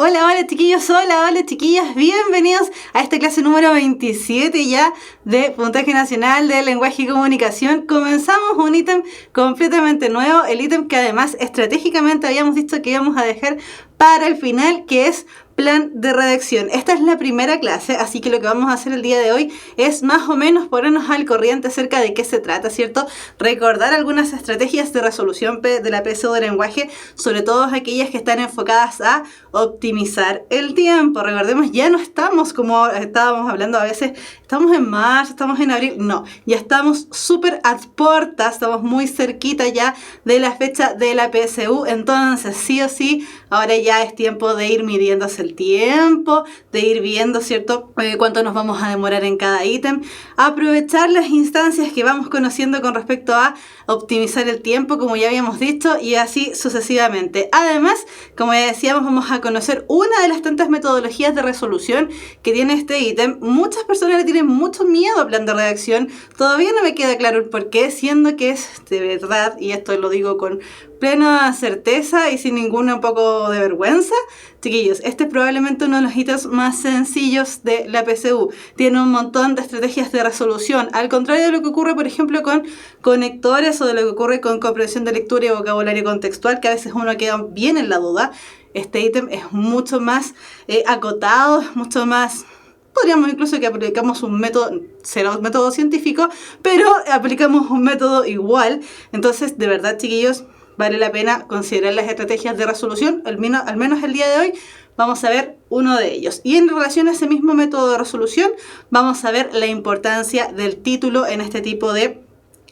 Hola, hola chiquillos, hola chiquillas, bienvenidos a esta clase número 27 ya de Puntaje Nacional de Lenguaje y Comunicación. Comenzamos un ítem completamente nuevo, el ítem que además estratégicamente habíamos dicho que íbamos a dejar para el final, que es plan de redacción. Esta es la primera clase, así que lo que vamos a hacer el día de hoy es más o menos ponernos al corriente acerca de qué se trata, ¿cierto? Recordar algunas estrategias de resolución de la PSU de lenguaje, sobre todo aquellas que están enfocadas a optimizar el tiempo. Recordemos, ya no estamos como estábamos hablando a veces, estamos en marzo, estamos en abril, no, ya estamos súper a puertas, estamos muy cerquita ya de la fecha de la PSU, entonces sí o sí, ahora ya es tiempo de ir midiéndose el tiempo, de ir viendo, ¿cierto?, cuánto nos vamos a demorar en cada ítem, aprovechar las instancias que vamos conociendo con respecto a optimizar el tiempo, como ya habíamos dicho, y así sucesivamente. Además, como ya decíamos, vamos a conocer una de las tantas metodologías de resolución que tiene este ítem. Muchas personas le tienen mucho miedo al plan de redacción, todavía no me queda claro el por qué, siendo que es de verdad, y esto lo digo con plena certeza y sin ningún un poco de vergüenza, chiquillos, este es probablemente uno de los ítems más sencillos de la PSU. Tiene un montón de estrategias de resolución, al contrario de lo que ocurre, por ejemplo, con conectores o de lo que ocurre con comprensión de lectura y vocabulario contextual, que a veces uno queda bien en la duda. Este ítem es mucho más acotado, mucho más... Podríamos incluso que aplicamos un método, será un método científico, pero aplicamos un método igual. Entonces, de verdad, chiquillos, vale la pena considerar las estrategias de resolución, al menos el día de hoy vamos a ver uno de ellos. Y en relación a ese mismo método de resolución, vamos a ver la importancia del título en este tipo de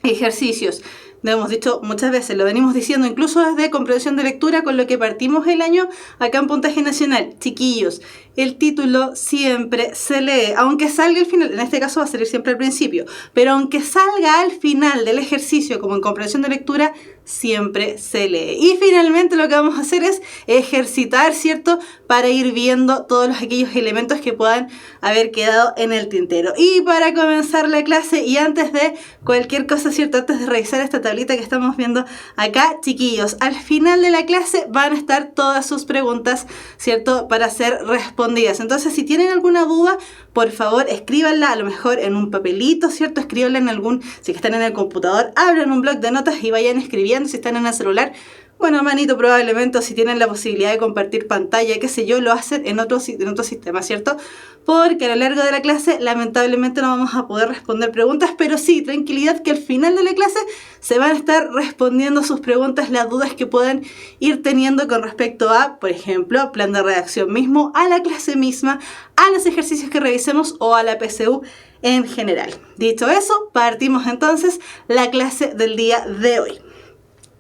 ejercicios. Lo hemos dicho muchas veces, lo venimos diciendo incluso desde comprensión de lectura, con lo que partimos el año acá en Puntaje Nacional. Chiquillos, el título siempre se lee, aunque salga al final, en este caso va a salir siempre al principio, pero aunque salga al final del ejercicio como en comprensión de lectura, siempre se lee. Y finalmente lo que vamos a hacer es ejercitar, ¿cierto?, para ir viendo todos aquellos elementos que puedan haber quedado en el tintero. Y para comenzar la clase, y antes de cualquier cosa, ¿cierto?, antes de revisar esta tablita que estamos viendo acá, chiquillos, al final de la clase van a estar todas sus preguntas, ¿cierto?, para ser respondidas. Entonces, si tienen alguna duda, por favor, escríbanla, a lo mejor en un papelito, ¿cierto? Escríbanla en algún, si están en el computador, abran un bloc de notas y vayan escribiendo. Si están en el celular, bueno, manito, probablemente, o si tienen la posibilidad de compartir pantalla, qué sé yo, lo hacen en otro sistema, ¿cierto? Porque a lo largo de la clase, lamentablemente, no vamos a poder responder preguntas, pero sí, tranquilidad, que al final de la clase se van a estar respondiendo sus preguntas, las dudas que puedan ir teniendo con respecto a, por ejemplo, plan de redacción mismo, a la clase misma, a los ejercicios que revisemos o a la PSU en general. Dicho eso, partimos entonces la clase del día de hoy.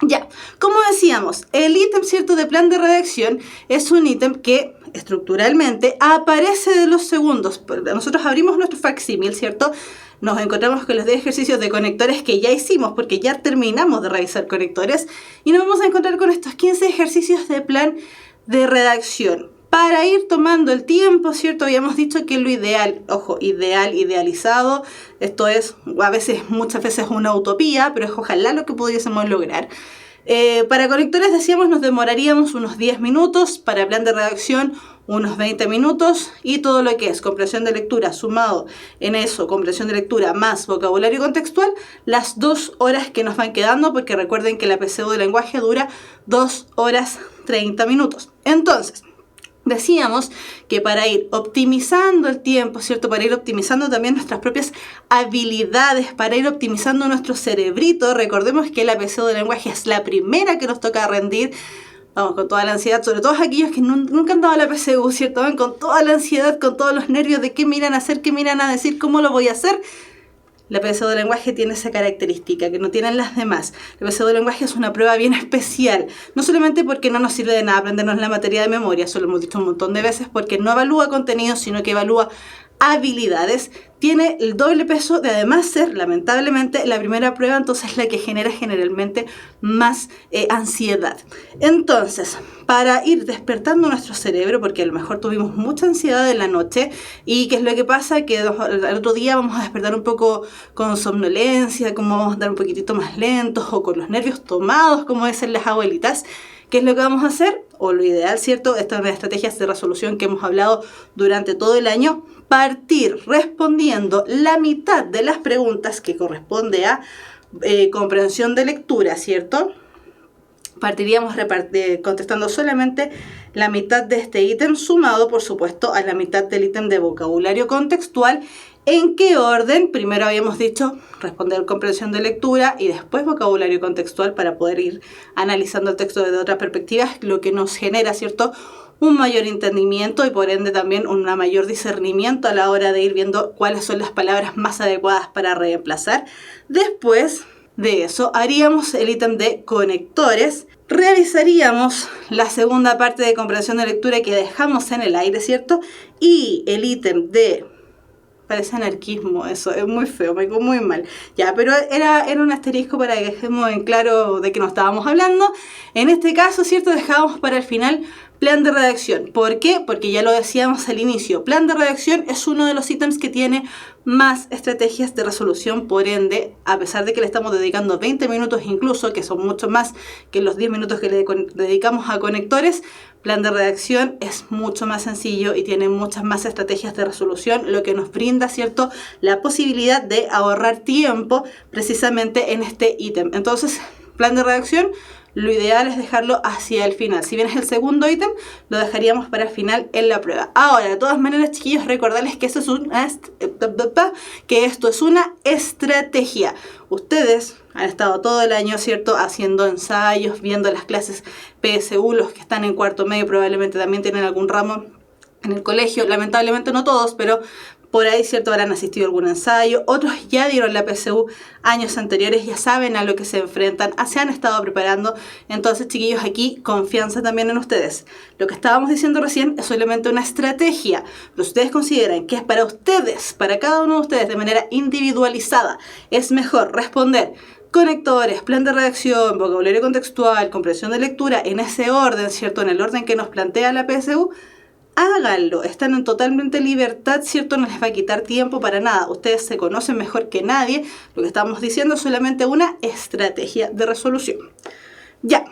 Ya, como decíamos, el ítem, ¿cierto?, de plan de redacción es un ítem que estructuralmente aparece de los segundos. Nosotros abrimos nuestro facsímil, ¿cierto? Nos encontramos con los 10 ejercicios de conectores que ya hicimos porque ya terminamos de revisar conectores y nos vamos a encontrar con estos 15 ejercicios de plan de redacción. Para ir tomando el tiempo, ¿cierto? Habíamos dicho que lo ideal, ojo, idealizado, esto es muchas veces una utopía, pero es ojalá lo que pudiésemos lograr. Para conectores decíamos nos demoraríamos unos 10 minutos, para plan de redacción unos 20 minutos y todo lo que es comprensión de lectura sumado en eso, comprensión de lectura más vocabulario contextual, las 2 horas que nos van quedando, porque recuerden que la PSU de lenguaje dura 2 horas 30 minutos. Entonces, decíamos que para ir optimizando el tiempo, ¿cierto?, para ir optimizando también nuestras propias habilidades, para ir optimizando nuestro cerebrito, recordemos que la PSU de lenguaje es la primera que nos toca rendir, vamos, con toda la ansiedad, sobre todo aquellos que nunca han dado la PSU, ¿cierto?, van con toda la ansiedad, con todos los nervios de qué miran a hacer, qué miran a decir, cómo lo voy a hacer. La PSU de lenguaje tiene esa característica que no tienen las demás. La PSU de lenguaje es una prueba bien especial, no solamente porque no nos sirve de nada aprendernos la materia de memoria, eso lo hemos dicho un montón de veces, porque no evalúa contenido, sino que evalúa habilidades. tiene el doble peso de además ser, lamentablemente, la primera prueba, entonces la que genera generalmente más ansiedad. Entonces, para ir despertando nuestro cerebro, porque a lo mejor tuvimos mucha ansiedad en la noche, y qué es lo que pasa, que al otro día vamos a despertar un poco con somnolencia, como vamos a andar un poquitito más lentos, o con los nervios tomados, como dicen las abuelitas. ¿Qué es lo que vamos a hacer? O lo ideal, ¿cierto? Estas estrategias de resolución que hemos hablado durante todo el año, partir respondiendo la mitad de las preguntas que corresponde a comprensión de lectura, ¿cierto? Partiríamos contestando solamente la mitad de este ítem, sumado, por supuesto, a la mitad del ítem de vocabulario contextual. ¿En qué orden? Primero habíamos dicho responder comprensión de lectura y después vocabulario contextual para poder ir analizando el texto desde otras perspectivas, lo que nos genera, ¿cierto?, un mayor entendimiento y por ende también un mayor discernimiento a la hora de ir viendo cuáles son las palabras más adecuadas para reemplazar. Después de eso haríamos el ítem de conectores, revisaríamos la segunda parte de comprensión de lectura que dejamos en el aire, ¿cierto? Y el ítem de... Parece anarquismo eso, es muy feo, me quedó muy mal. Ya, pero era un asterisco para que dejemos en claro de qué nos estábamos hablando. En este caso, ¿cierto? Dejábamos para el final plan de redacción. ¿Por qué? Porque ya lo decíamos al inicio. Plan de redacción es uno de los ítems que tiene más estrategias de resolución. Por ende, a pesar de que le estamos dedicando 20 minutos incluso, que son mucho más que los 10 minutos que le dedicamos a conectores, plan de redacción es mucho más sencillo y tiene muchas más estrategias de resolución, lo que nos brinda, ¿cierto?, la posibilidad de ahorrar tiempo precisamente en este ítem. Entonces, plan de redacción, lo ideal es dejarlo hacia el final. Si bien es el segundo ítem, lo dejaríamos para el final en la prueba. Ahora, de todas maneras, chiquillos, recordarles que esto es una estrategia. Ustedes han estado todo el año, ¿cierto?, haciendo ensayos, viendo las clases PSU, los que están en cuarto medio probablemente también tienen algún ramo en el colegio. Lamentablemente no todos, pero por ahí, ¿cierto?, habrán asistido a algún ensayo. Otros ya dieron la PSU años anteriores, ya saben a lo que se enfrentan, se han estado preparando. Entonces, chiquillos, aquí confianza también en ustedes. Lo que estábamos diciendo recién es solamente una estrategia. Pero ustedes consideran que es para ustedes, para cada uno de ustedes de manera individualizada, es mejor responder conectores, plan de redacción, vocabulario contextual, comprensión de lectura, en ese orden, ¿cierto?, en el orden que nos plantea la PSU. Háganlo, están en totalmente libertad, ¿cierto? No les va a quitar tiempo para nada. Ustedes se conocen mejor que nadie. Lo que estamos diciendo es solamente una estrategia de resolución. Ya,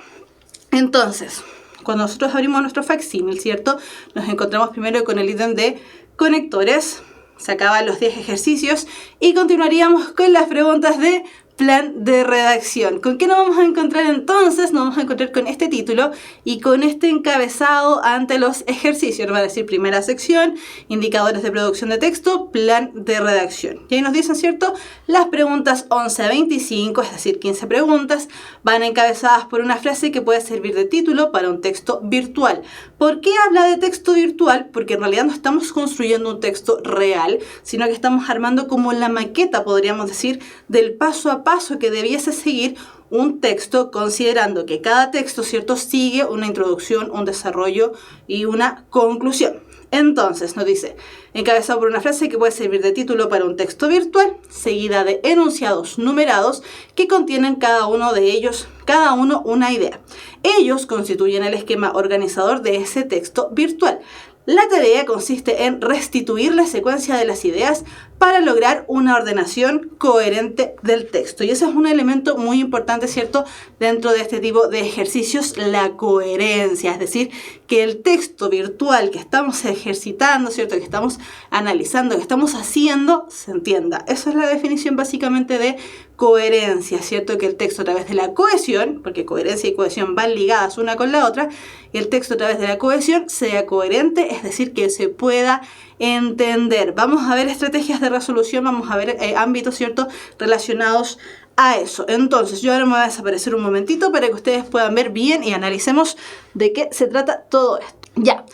entonces, cuando nosotros abrimos nuestro facsímil, ¿cierto?, nos encontramos primero con el ítem de conectores. Se acaban los 10 ejercicios y continuaríamos con las preguntas de plan de redacción. ¿Con qué nos vamos a encontrar entonces? Nos vamos a encontrar con este título y con este encabezado ante los ejercicios. Va a decir primera sección, indicadores de producción de texto, plan de redacción. Y ahí nos dicen, ¿cierto?, las preguntas 11 a 25, es decir, 15 preguntas, van encabezadas por una frase que puede servir de título para un texto virtual. ¿Por qué habla de texto virtual? Porque en realidad no estamos construyendo un texto real, sino que estamos armando como la maqueta, podríamos decir, del paso a paso que debiese seguir un texto, considerando que cada texto, ¿cierto?, sigue una introducción, un desarrollo y una conclusión. Entonces nos dice, encabezado por una frase que puede servir de título para un texto virtual, seguida de enunciados numerados que contienen cada uno de ellos, cada uno una idea. Ellos constituyen el esquema organizador de ese texto virtual. La tarea consiste en restituir la secuencia de las ideas para lograr una ordenación coherente del texto. Y ese es un elemento muy importante, ¿cierto?, dentro de este tipo de ejercicios, la coherencia. Es decir, que el texto virtual que estamos ejercitando, ¿cierto?, que estamos analizando, que estamos haciendo, se entienda. Esa es la definición básicamente de coherencia, ¿cierto? Que el texto a través de la cohesión, porque coherencia y cohesión van ligadas una con la otra, y el texto a través de la cohesión sea coherente, es decir, que se pueda entender. Vamos a ver estrategias de resolución, vamos a ver ámbitos, ¿cierto?, relacionados a eso. Entonces, yo ahora me voy a desaparecer un momentito para que ustedes puedan ver bien y analicemos de qué se trata todo esto. Ya,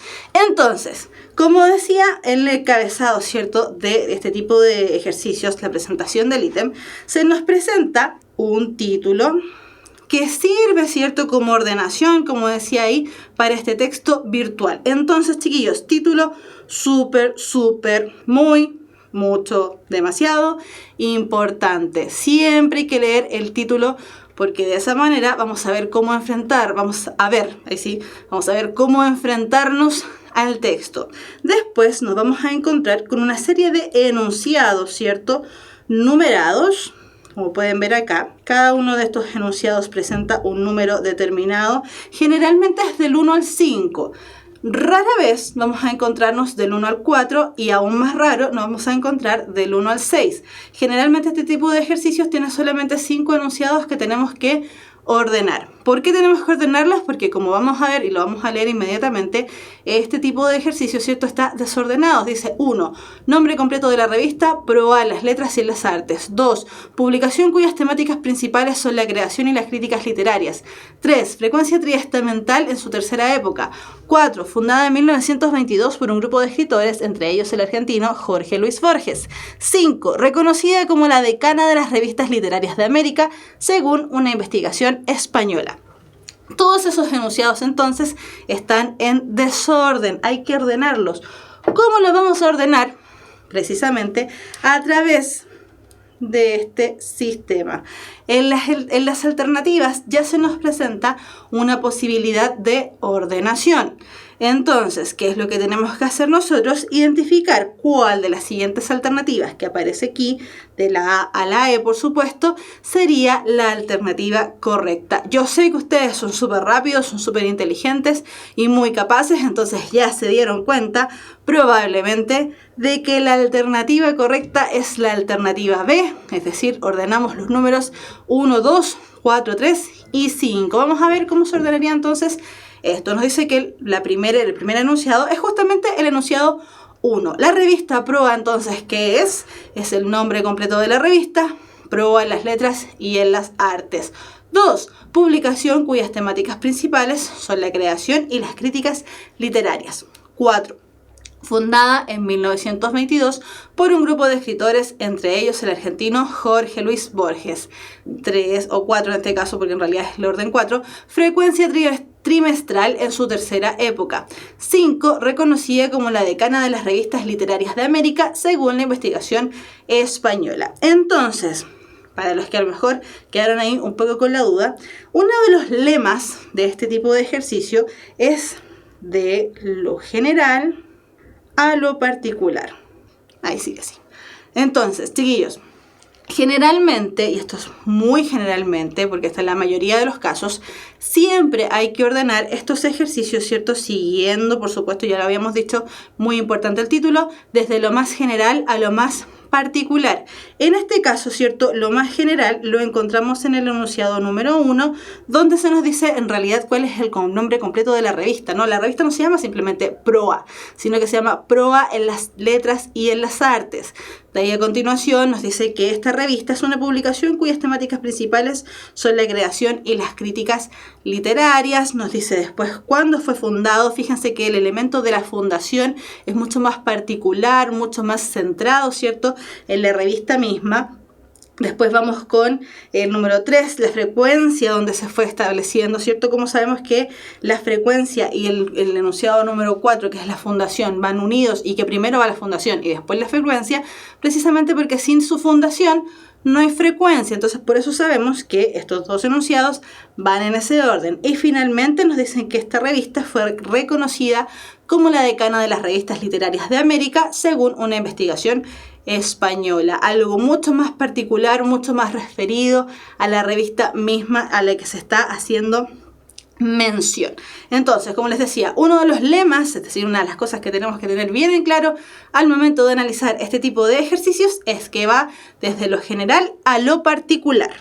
entonces, como decía en el encabezado, ¿cierto?, de este tipo de ejercicios, la presentación del ítem, se nos presenta un título que sirve, ¿cierto?, como ordenación, como decía ahí, para este texto virtual. Entonces, chiquillos, título súper, muy mucho, demasiado importante. Siempre hay que leer el título porque de esa manera vamos a ver cómo cómo enfrentarnos al texto. Después nos vamos a encontrar con una serie de enunciados, ¿cierto? Numerados, como pueden ver acá. Cada uno de estos enunciados presenta un número determinado, generalmente es del 1 al 5. Rara vez vamos a encontrarnos del 1 al 4 y aún más raro nos vamos a encontrar del 1 al 6. Generalmente este tipo de ejercicios tiene solamente 5 enunciados que tenemos que ordenar. ¿Por qué tenemos que ordenarlos? Porque como vamos a ver y lo vamos a leer inmediatamente, este tipo de ejercicio, ¿cierto?, está desordenado. Dice 1. Nombre completo de la revista, proa en las letras y en las artes. 2. Publicación cuyas temáticas principales son la creación y las críticas literarias. 3. Frecuencia triestamental en su tercera época. 4. Fundada en 1922 por un grupo de escritores, entre ellos el argentino Jorge Luis Borges. 5. Reconocida como la decana de las revistas literarias de América, según una investigación española. Todos esos enunciados entonces están en desorden, hay que ordenarlos. ¿Cómo los vamos a ordenar? Precisamente a través de este sistema. En las alternativas ya se nos presenta una posibilidad de ordenación. Entonces, ¿qué es lo que tenemos que hacer nosotros? Identificar cuál de las siguientes alternativas que aparece aquí, de la A a la E, por supuesto, sería la alternativa correcta. Yo sé que ustedes son súper rápidos, son súper inteligentes y muy capaces, entonces ya se dieron cuenta, probablemente, de que la alternativa correcta es la alternativa B, es decir, ordenamos los números 1, 2, 4, 3 y 5. Vamos a ver cómo se ordenaría entonces. Esto nos dice que el primer enunciado es justamente el enunciado 1. La revista Proa, entonces, ¿qué es? Es el nombre completo de la revista, Proa en las letras y en las artes. 2. Publicación cuyas temáticas principales son la creación y las críticas literarias. 4. Fundada en 1922 por un grupo de escritores, entre ellos el argentino Jorge Luis Borges. 3 o 4 en este caso, porque en realidad es el orden 4. Frecuencia trimestral en su tercera época. 5. Reconocida como la decana de las revistas literarias de América, según la investigación española. Entonces, para los que a lo mejor quedaron ahí un poco con la duda, uno de los lemas de este tipo de ejercicio es de lo general a lo particular. Ahí sí que sí. Entonces, chiquillos, generalmente, y esto es muy generalmente, porque esta es la mayoría de los casos, siempre hay que ordenar estos ejercicios, ¿cierto? Siguiendo, por supuesto, ya lo habíamos dicho, muy importante el título, desde lo más general a lo más particular. En este caso, ¿cierto?, lo más general lo encontramos en el enunciado número 1, donde se nos dice en realidad cuál es el nombre completo de la revista, ¿no? La revista no se llama simplemente Proa, sino que se llama Proa en las letras y en las artes. De ahí a continuación nos dice que esta revista es una publicación cuyas temáticas principales son la creación y las críticas literarias. Nos dice después cuándo fue fundado. Fíjense que el elemento de la fundación es mucho más particular, mucho más centrado, ¿cierto?, en la revista misma. Después vamos con el número 3, la frecuencia donde se fue estableciendo, ¿cierto? Como sabemos que la frecuencia y el enunciado número 4, que es la fundación, van unidos y que primero va la fundación y después la frecuencia, precisamente porque sin su fundación no hay frecuencia. Entonces, por eso sabemos que estos dos enunciados van en ese orden. Y finalmente nos dicen que esta revista fue reconocida como la decana de las revistas literarias de América, según una investigación española. Algo mucho más particular, mucho más referido a la revista misma a la que se está haciendo mención. Entonces, como les decía, uno de los lemas, es decir, una de las cosas que tenemos que tener bien en claro al momento de analizar este tipo de ejercicios es que va desde lo general a lo particular.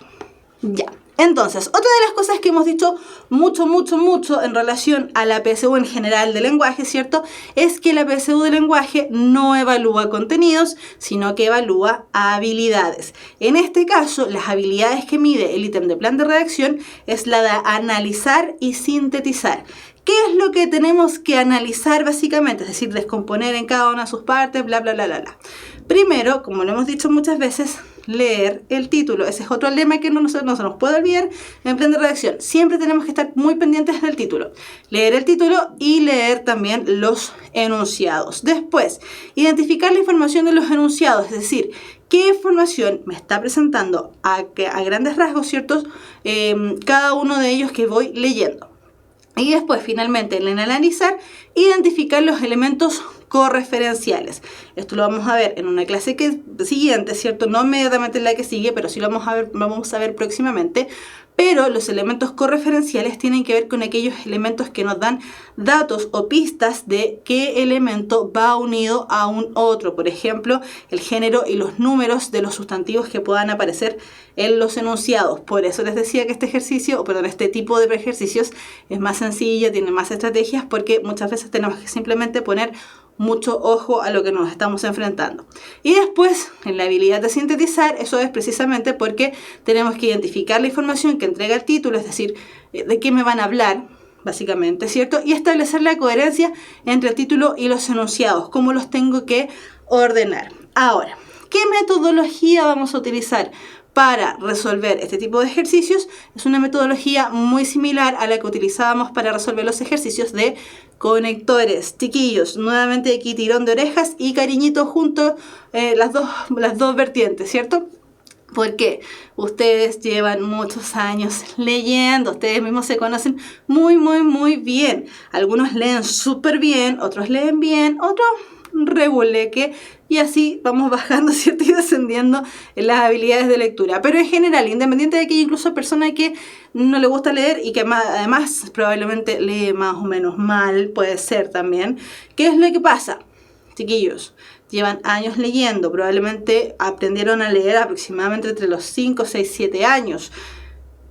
Ya. Entonces, otra de las cosas que hemos dicho mucho en relación a la PSU en general de lenguaje, ¿cierto?, es que la PSU de lenguaje no evalúa contenidos, sino que evalúa habilidades. En este caso, las habilidades que mide el ítem de plan de redacción es la de analizar y sintetizar. ¿Qué es lo que tenemos que analizar básicamente? Es decir, descomponer en cada una de sus partes, bla, bla, bla, bla, bla. Primero, como lo hemos dicho muchas veces, leer el título. Ese es otro lema que no se nos puede olvidar en plan de redacción. Siempre tenemos que estar muy pendientes del título. Leer el título y leer también los enunciados. Después, identificar la información de los enunciados, es decir, qué información me está presentando a grandes rasgos, ¿cierto? Cada uno de ellos que voy leyendo. Y después, finalmente, en analizar, identificar los elementos correferenciales. Esto lo vamos a ver en una clase siguiente, ¿cierto? No inmediatamente en la que sigue, pero sí lo vamos a ver próximamente. Pero los elementos correferenciales tienen que ver con aquellos elementos que nos dan datos o pistas de qué elemento va unido a un otro. Por ejemplo, el género y los números de los sustantivos que puedan aparecer en los enunciados. Por eso les decía que este tipo de ejercicios es más sencilla, tiene más estrategias, porque muchas veces tenemos que simplemente poner mucho ojo a lo que nos estamos enfrentando. Y después, en la habilidad de sintetizar, eso es precisamente porque tenemos que identificar la información que entrega el título, es decir, de qué me van a hablar, básicamente, ¿cierto? Y establecer la coherencia entre el título y los enunciados, cómo los tengo que ordenar. Ahora, ¿qué metodología vamos a utilizar para resolver este tipo de ejercicios? Es una metodología muy similar a la que utilizábamos para resolver los ejercicios de conectores. Chiquillos, nuevamente aquí tirón de orejas y cariñito junto, las dos vertientes, ¿cierto? Porque ustedes llevan muchos años leyendo, ustedes mismos se conocen muy, muy, muy bien. Algunos leen súper bien, otros leen bien, otros reguleque, y así vamos bajando, ¿cierto? Y descendiendo en las habilidades de lectura. Pero en general, independiente de que hay incluso personas que no le gusta leer y que además probablemente lee más o menos mal, puede ser también. ¿Qué es lo que pasa? Chiquillos, llevan años leyendo, probablemente aprendieron a leer aproximadamente entre los 5, 6, 7 años.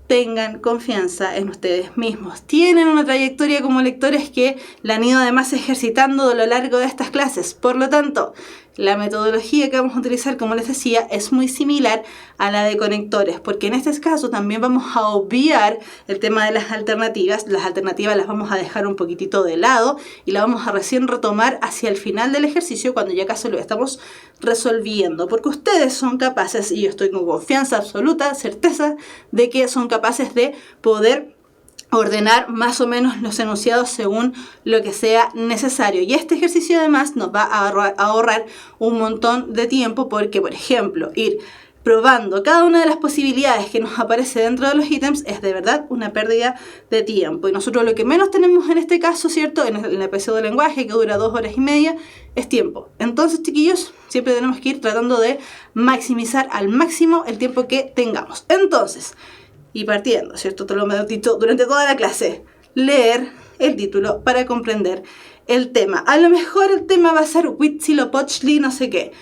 Tengan confianza en ustedes mismos. Tienen una trayectoria como lectores que la han ido además ejercitando a lo largo de estas clases. Por lo tanto, la metodología que vamos a utilizar, como les decía, es muy similar a la de conectores, porque en este caso también vamos a obviar el tema de las alternativas. Las alternativas las vamos a dejar un poquitito de lado y la vamos a recién retomar hacia el final del ejercicio, cuando ya casi lo estamos resolviendo, porque ustedes son capaces, y yo estoy con confianza absoluta, certeza de que son capaces de poder ordenar más o menos los enunciados según lo que sea necesario. Y este ejercicio además nos va a ahorrar un montón de tiempo, porque, por ejemplo, ir probando cada una de las posibilidades que nos aparece dentro de los ítems es de verdad una pérdida de tiempo. Y nosotros lo que menos tenemos en este caso, ¿cierto? En el PC de lenguaje, que dura 2 horas y media, es tiempo. Entonces, chiquillos, siempre tenemos que ir tratando de maximizar al máximo el tiempo que tengamos. Entonces, y partiendo, ¿cierto? Te lo he dicho durante toda la clase, leer el título para comprender el tema. A lo mejor el tema va a ser Huitzilopochtli, no sé qué.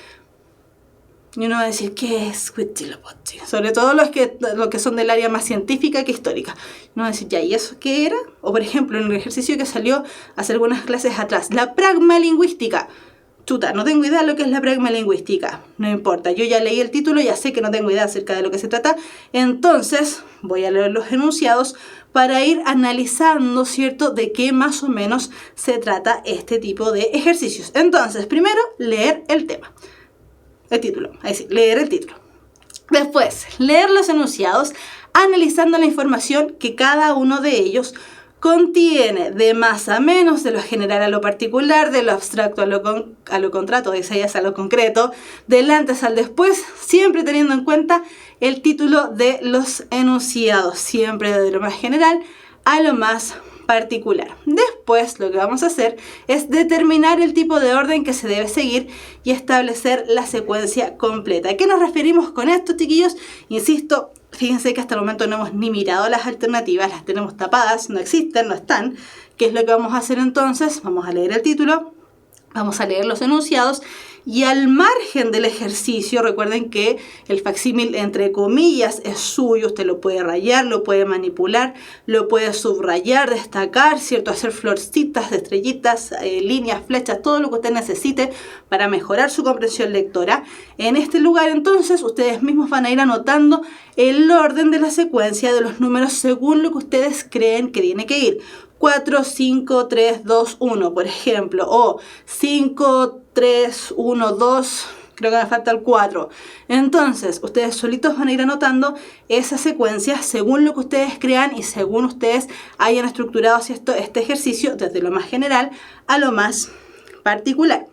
Y uno va a decir, ¿qué es Huitzilopochtli? Sobre todo los que son del área más científica que histórica. Y uno va a decir, ¿ya? ¿Y eso qué era? O por ejemplo, en un ejercicio que salió hace algunas clases atrás, la pragmalingüística. Chuta, no tengo idea de lo que es la pragmalingüística. No importa, yo ya leí el título, ya sé que no tengo idea acerca de lo que se trata. Entonces, voy a leer los enunciados para ir analizando, ¿cierto?, de qué más o menos se trata este tipo de ejercicios. Entonces, primero, leer el tema. El título, es decir, leer el título. Después, leer los enunciados, analizando la información que cada uno de ellos contiene, de más a menos, de lo general a lo particular, de lo abstracto a lo contrato, de Isaías a lo concreto, del antes al después, siempre teniendo en cuenta el título de los enunciados, siempre de lo más general a lo más particular. Después lo que vamos a hacer es determinar el tipo de orden que se debe seguir y establecer la secuencia completa. ¿A qué nos referimos con esto, chiquillos? Insisto, fíjense que hasta el momento no hemos ni mirado las alternativas, las tenemos tapadas, no existen, no están. ¿Qué es lo que vamos a hacer entonces? Vamos a leer el título, vamos a leer los enunciados, y al margen del ejercicio, recuerden que el facsímil entre comillas es suyo, usted lo puede rayar, lo puede manipular, lo puede subrayar, destacar, ¿cierto? Hacer florcitas, estrellitas, líneas, flechas, todo lo que usted necesite para mejorar su comprensión lectora. En este lugar entonces ustedes mismos van a ir anotando el orden de la secuencia de los números según lo que ustedes creen que tiene que ir. 4, 5, 3, 2, 1, por ejemplo, o 5, 3, 1, 2, creo que me falta el 4. Entonces, ustedes solitos van a ir anotando esa secuencia según lo que ustedes crean y según ustedes hayan estructurado este ejercicio desde lo más general a lo más particular.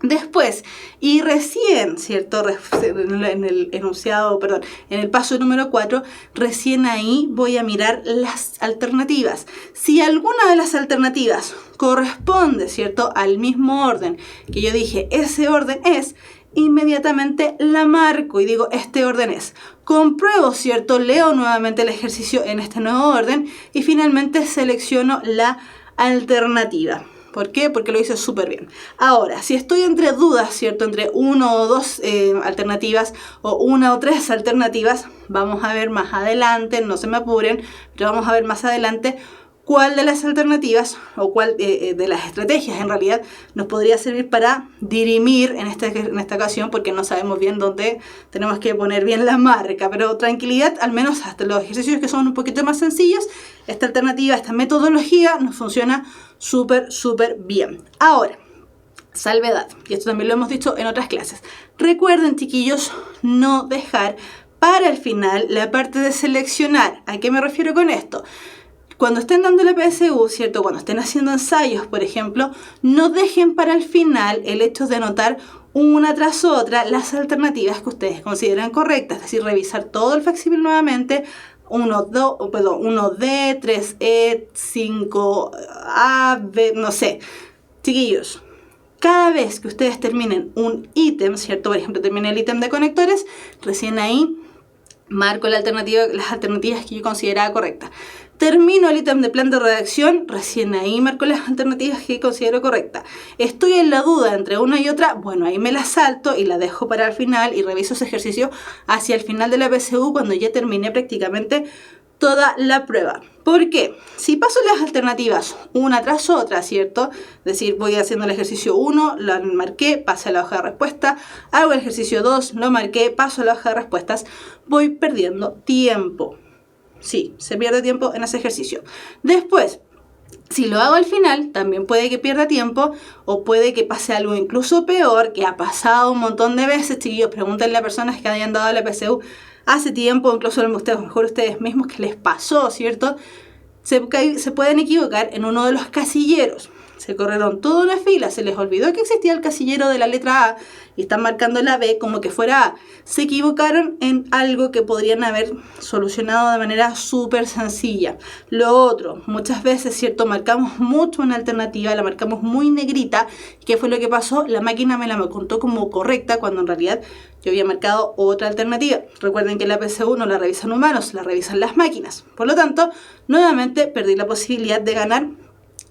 Después, y recién, ¿cierto? En el enunciado, perdón, en el paso número 4, recién ahí voy a mirar las alternativas. Si alguna de las alternativas corresponde, ¿cierto?, al mismo orden que yo dije, ese orden es, inmediatamente la marco y digo, este orden es. Compruebo, ¿cierto? Leo nuevamente el ejercicio en este nuevo orden y finalmente selecciono la alternativa. ¿Por qué? Porque lo hice súper bien. Ahora, si estoy entre dudas, ¿cierto? Entre 1 o 2 alternativas o 1 o 3 alternativas, vamos a ver más adelante, no se me apuren, pero vamos a ver más adelante cuál de las alternativas o cuál de las estrategias en realidad nos podría servir para dirimir en esta ocasión, porque no sabemos bien dónde tenemos que poner bien la marca, pero tranquilidad, al menos hasta los ejercicios que son un poquito más sencillos, esta alternativa, esta metodología nos funciona súper bien. Ahora, salvedad, y esto también lo hemos dicho en otras clases, recuerden, chiquillos, no dejar para el final la parte de seleccionar. ¿A qué me refiero con esto? Cuando estén dando la PSU, ¿cierto? Cuando estén haciendo ensayos, por ejemplo, no dejen para el final el hecho de anotar una tras otra las alternativas que ustedes consideran correctas, es decir, revisar todo el facsímil nuevamente, 1D, 3E, 5A, B, no sé. Chiquillos, cada vez que ustedes terminen un ítem, ¿cierto? Por ejemplo, terminen el ítem de conectores, recién ahí marco las alternativas que yo consideraba correctas. Termino el ítem de plan de redacción, recién ahí marco las alternativas que considero correctas. Estoy en la duda entre una y otra, bueno, ahí me la salto y la dejo para el final y reviso ese ejercicio hacia el final de la PSU cuando ya terminé prácticamente toda la prueba. ¿Por qué? Si paso las alternativas una tras otra, ¿cierto? Es decir, voy haciendo el ejercicio 1, lo marqué, pasé a la hoja de respuesta, hago el ejercicio 2, lo marqué, paso a la hoja de respuestas, voy perdiendo tiempo. Sí, se pierde tiempo en ese ejercicio. Después, si lo hago al final, también puede que pierda tiempo o puede que pase algo incluso peor, que ha pasado un montón de veces, chiquillos. Pregúntenle a personas que hayan dado la PSU hace tiempo, incluso a lo mejor ustedes mismos que les pasó, ¿cierto? Se pueden equivocar en uno de los casilleros. Se corrieron toda una fila, se les olvidó que existía el casillero de la letra A y están marcando la B como que fuera A. Se equivocaron en algo que podrían haber solucionado de manera súper sencilla. Lo otro, muchas veces, ¿cierto? Marcamos mucho una alternativa, la marcamos muy negrita. ¿Qué fue lo que pasó? La máquina me la contó como correcta cuando en realidad yo había marcado otra alternativa. Recuerden que la PSU no la revisan humanos, la revisan las máquinas. Por lo tanto, nuevamente perdí la posibilidad de ganar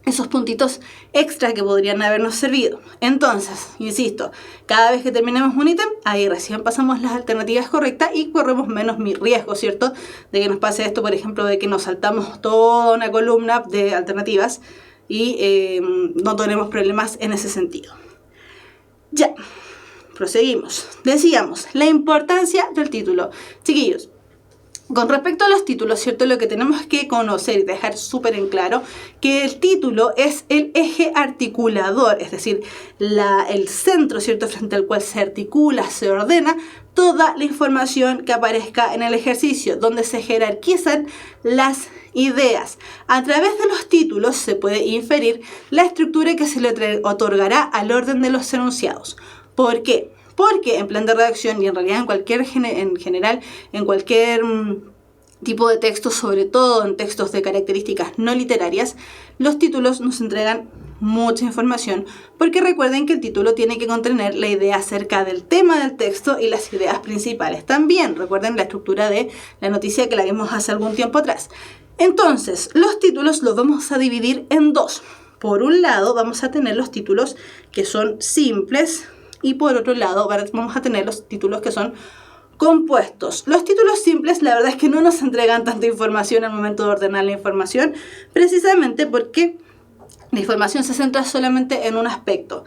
esos puntitos extra que podrían habernos servido. Entonces, insisto, cada vez que terminemos un ítem, ahí recién pasamos las alternativas correctas y corremos menos mi riesgo, ¿cierto? De que nos pase esto, por ejemplo, de que nos saltamos toda una columna de alternativas y no tenemos problemas en ese sentido. Ya, proseguimos. Decíamos, la importancia del título. Chiquillos, con respecto a los títulos, ¿cierto? Lo que tenemos que conocer y dejar súper en claro que el título es el eje articulador, es decir, el centro, ¿cierto? Frente al cual se articula, se ordena toda la información que aparezca en el ejercicio, donde se jerarquizan las ideas. A través de los títulos se puede inferir la estructura que se le otorgará al orden de los enunciados. ¿Por qué? Porque en plan de redacción y en realidad en general, en cualquier tipo de texto, sobre todo en textos de características no literarias, los títulos nos entregan mucha información, porque recuerden que el título tiene que contener la idea acerca del tema del texto y las ideas principales. También recuerden la estructura de la noticia que la vimos hace algún tiempo atrás. Entonces, los títulos los vamos a dividir en dos. Por un lado, vamos a tener los títulos que son simples, y por otro lado vamos a tener los títulos que son compuestos. Los títulos simples, la verdad es que no nos entregan tanta información al momento de ordenar la información, precisamente porque la información se centra solamente en un aspecto.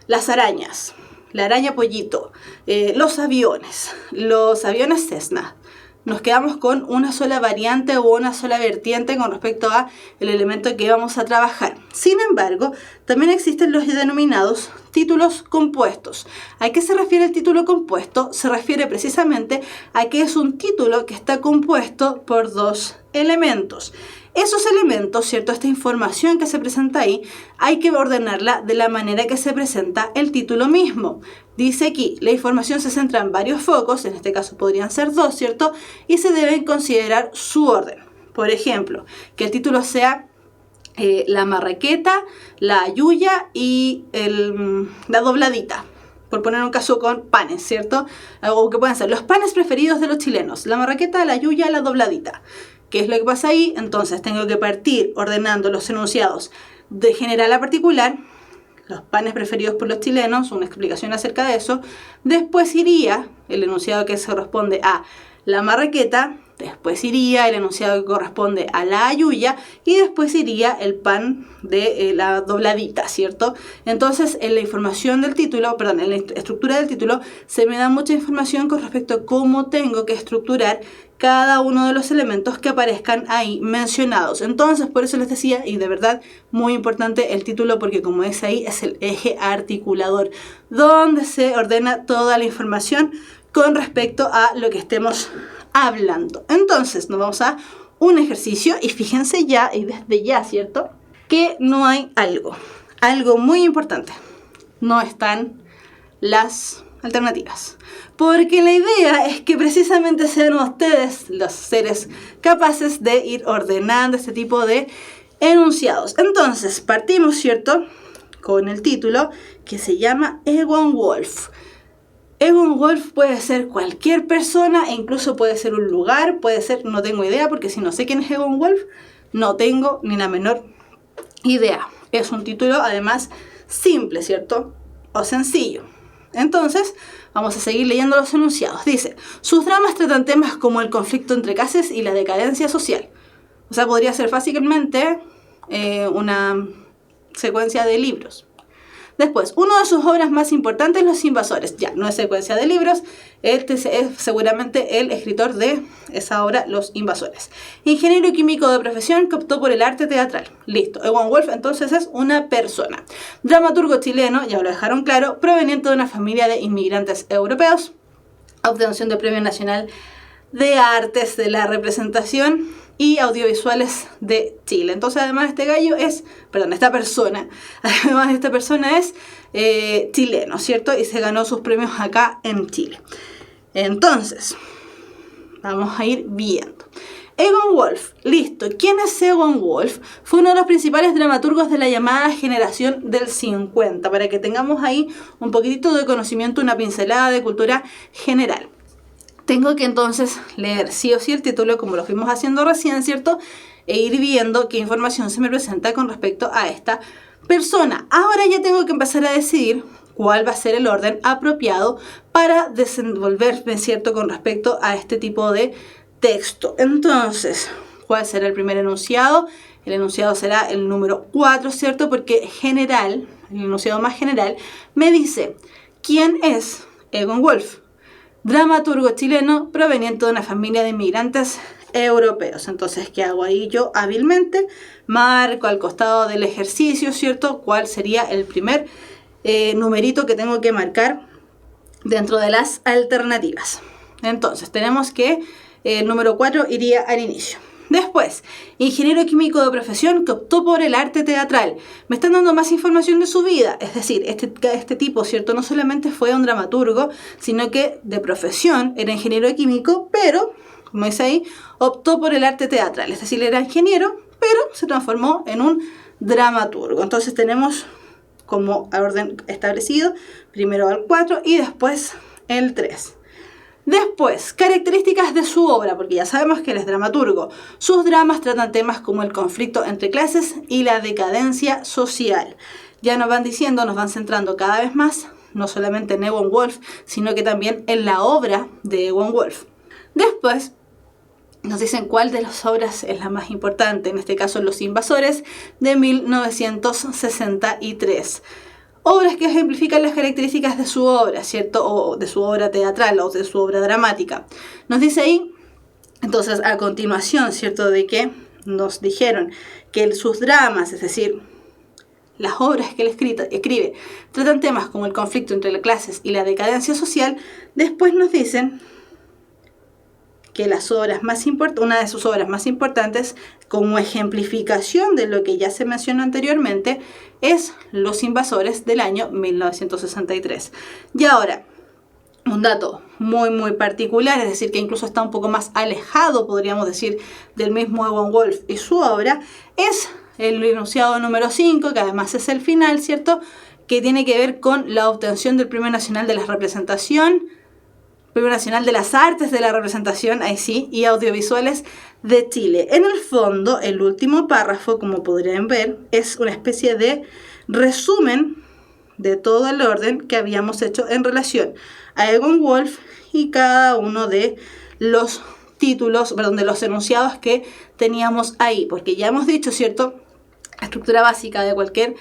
Las arañas, la araña pollito, los aviones Cessna, nos quedamos con una sola variante o una sola vertiente con respecto a el elemento que vamos a trabajar. Sin embargo, también existen los denominados títulos compuestos. ¿A qué se refiere el título compuesto? Se refiere precisamente a que es un título que está compuesto por dos elementos. Esos elementos, ¿cierto? Esta información que se presenta ahí, hay que ordenarla de la manera que se presenta el título mismo. Dice aquí, la información se centra en varios focos, en este caso podrían ser dos, ¿cierto? Y se deben considerar su orden. Por ejemplo, que el título sea la marraqueta, la ayuya y la dobladita. Por poner un caso con panes, ¿cierto? O que pueden ser los panes preferidos de los chilenos, la marraqueta, la ayuya, la dobladita. ¿Qué es lo que pasa ahí? Entonces tengo que partir ordenando los enunciados de general a particular, los panes preferidos por los chilenos, una explicación acerca de eso. Después iría el enunciado que se corresponde a la marraqueta, después iría el enunciado que corresponde a la ayuya y después iría el pan de la dobladita, ¿cierto? Entonces, en la información del título, perdón, en la estructura del título, se me da mucha información con respecto a cómo tengo que estructurar cada uno de los elementos que aparezcan ahí mencionados. Entonces, por eso les decía, y de verdad, muy importante el título, porque como es ahí, es el eje articulador, donde se ordena toda la información con respecto a lo que estemos hablando. Entonces, nos vamos a un ejercicio y fíjense ya, y desde ya, ¿cierto? Que no hay algo muy importante. No están las alternativas. Porque la idea es que precisamente sean ustedes los seres capaces de ir ordenando este tipo de enunciados. Entonces, partimos, ¿cierto? Con el título que se llama Egon Wolf. Egon Wolf puede ser cualquier persona e incluso puede ser un lugar, puede ser, no tengo idea, porque si no sé quién es Egon Wolf, no tengo ni la menor idea. Es un título además simple, ¿cierto? O sencillo. Entonces, vamos a seguir leyendo los enunciados. Dice, sus dramas tratan temas como el conflicto entre clases y la decadencia social. O sea, podría ser fácilmente una secuencia de libros. Después, una de sus obras más importantes, Los Invasores. Ya, no es secuencia de libros, este es seguramente el escritor de esa obra, Los Invasores. Ingeniero químico de profesión que optó por el arte teatral. Listo, Egon Wolf entonces es una persona. Dramaturgo chileno, ya lo dejaron claro, proveniente de una familia de inmigrantes europeos. Obtención del Premio Nacional de Artes de la Representación y Audiovisuales de Chile. Entonces, además, esta persona es chileno, ¿cierto? Y se ganó sus premios acá en Chile. Entonces, vamos a ir viendo. Egon Wolf, listo. ¿Quién es Egon Wolf? Fue uno de los principales dramaturgos de la llamada generación del 50, para que tengamos ahí un poquitito de conocimiento, una pincelada de cultura general. Tengo que entonces leer sí o sí el título, como lo fuimos haciendo recién, ¿cierto? E ir viendo qué información se me presenta con respecto a esta persona. Ahora ya tengo que empezar a decidir cuál va a ser el orden apropiado para desenvolverme, ¿cierto? Con respecto a este tipo de texto. Entonces, ¿cuál será el primer enunciado? El enunciado será el número 4, ¿cierto? Porque general, el enunciado más general, me dice, ¿quién es Egon Wolf? Dramaturgo chileno proveniente de una familia de inmigrantes europeos. Entonces, ¿qué hago ahí yo hábilmente? Marco al costado del ejercicio, ¿cierto? ¿Cuál sería el primer numerito que tengo que marcar dentro de las alternativas? Entonces, tenemos que el número 4 iría al inicio. Después, ingeniero químico de profesión que optó por el arte teatral. Me están dando más información de su vida. Es decir, este tipo, ¿cierto? No solamente fue un dramaturgo, sino que de profesión era ingeniero químico, pero, como dice ahí, optó por el arte teatral. Es decir, era ingeniero, pero se transformó en un dramaturgo. Entonces tenemos como orden establecido, primero al 4 y después el 3. Después, características de su obra, porque ya sabemos que él es dramaturgo. Sus dramas tratan temas como el conflicto entre clases y la decadencia social. Ya nos van diciendo, nos van centrando cada vez más, no solamente en Egon Wolf, sino que también en la obra de Egon Wolf. Después, nos dicen cuál de las obras es la más importante, en este caso Los Invasores, de 1963. Obras que ejemplifican las características de su obra, ¿cierto? O de su obra teatral o de su obra dramática. Nos dice ahí Entonces, a continuación, ¿cierto? De que nos dijeron que sus dramas, es decir, las obras que él escribe, tratan temas como el conflicto entre las clases y la decadencia social. Después nos dicen que una de sus obras más importantes, como ejemplificación de lo que ya se mencionó anteriormente, es Los Invasores del año 1963. Y ahora, un dato muy particular, es decir, que incluso está un poco más alejado, podríamos decir, del mismo Ewan Wolf y su obra, es el enunciado número 5, que además es el final, ¿cierto?, que tiene que ver con la obtención del Premio Nacional de la Representación, Premio Nacional de las Artes de la Representación, ahí sí, y Audiovisuales de Chile. En el fondo, el último párrafo, como podrían ver, es una especie de resumen de todo el orden que habíamos hecho en relación a Ewan Wolf y cada uno de los títulos, de los enunciados que teníamos ahí, porque ya hemos dicho, ¿cierto?, la estructura básica de cualquier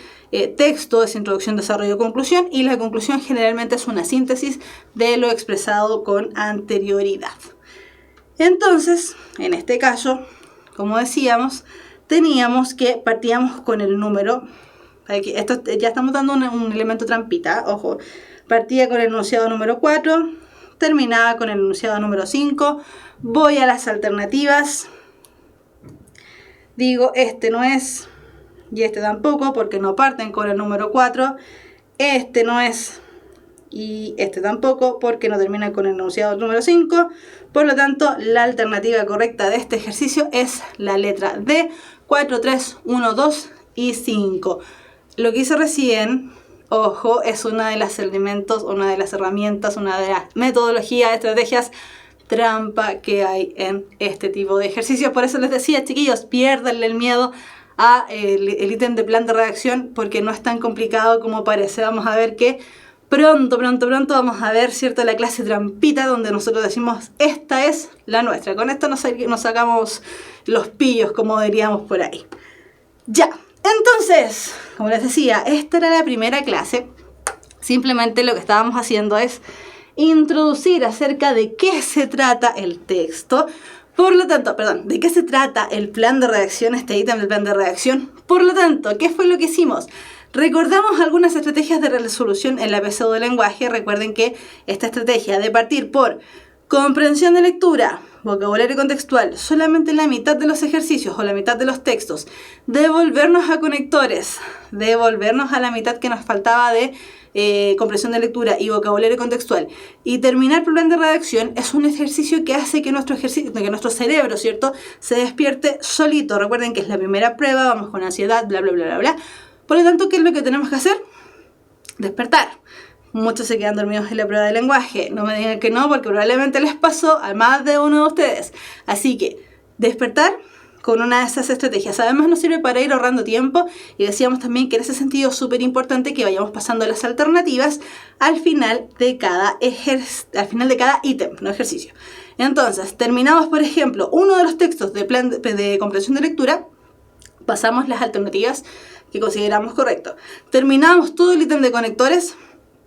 texto es introducción, desarrollo, conclusión, y la conclusión generalmente es una síntesis de lo expresado con anterioridad. Entonces, en este caso, como decíamos, partíamos con el número, esto ya estamos dando un elemento trampita, ojo, partía con el enunciado número 4, terminaba con el enunciado número 5, voy a las alternativas, digo, este no es, y este tampoco, porque no parten con el número 4, este no es, y este tampoco, porque no termina con el enunciado número 5, por lo tanto, la alternativa correcta de este ejercicio es la letra D, 4, 3, 1, 2 y 5. Lo que hice recién, ojo, es una de los elementos, una de las herramientas, una de las metodologías, estrategias trampa que hay en este tipo de ejercicios. Por eso les decía, chiquillos, piérdanle el miedo a el ítem de plan de redacción, porque no es tan complicado como parece. Vamos a ver que pronto vamos a ver, ¿cierto?, la clase trampita, donde nosotros decimos, esta es la nuestra. Con esto nos sacamos los pillos, como diríamos por ahí. Ya, entonces, como les decía, esta era la primera clase. Simplemente lo que estábamos haciendo es introducir acerca de qué se trata el texto. Por lo tanto, ¿de qué se trata el plan de redacción, este ítem del plan de redacción? Por lo tanto, ¿qué fue lo que hicimos? Recordamos algunas estrategias de resolución en la pseudolenguaje. Recuerden que esta estrategia de partir por comprensión de lectura, vocabulario contextual, solamente la mitad de los ejercicios o la mitad de los textos, devolvernos a conectores, devolvernos a la mitad que nos faltaba de comprensión de lectura y vocabulario contextual, y terminar por plan de redacción, es un ejercicio que hace que nuestro cerebro, ¿cierto?, se despierte solito. Recuerden que es la primera prueba, vamos con ansiedad, bla. Por lo tanto, ¿qué es lo que tenemos que hacer? Despertar. Muchos se quedan dormidos en la prueba de lenguaje. No me digan que no, porque probablemente les pasó a más de uno de ustedes. Así que, despertar con una de esas estrategias. Además, nos sirve para ir ahorrando tiempo, y decíamos también que en ese sentido es súper importante que vayamos pasando las alternativas al final de cada ítem, no ejercicio. Entonces, terminamos, por ejemplo, uno de los textos de plan de comprensión de lectura, pasamos las alternativas que consideramos correcto. Terminamos todo el ítem de conectores,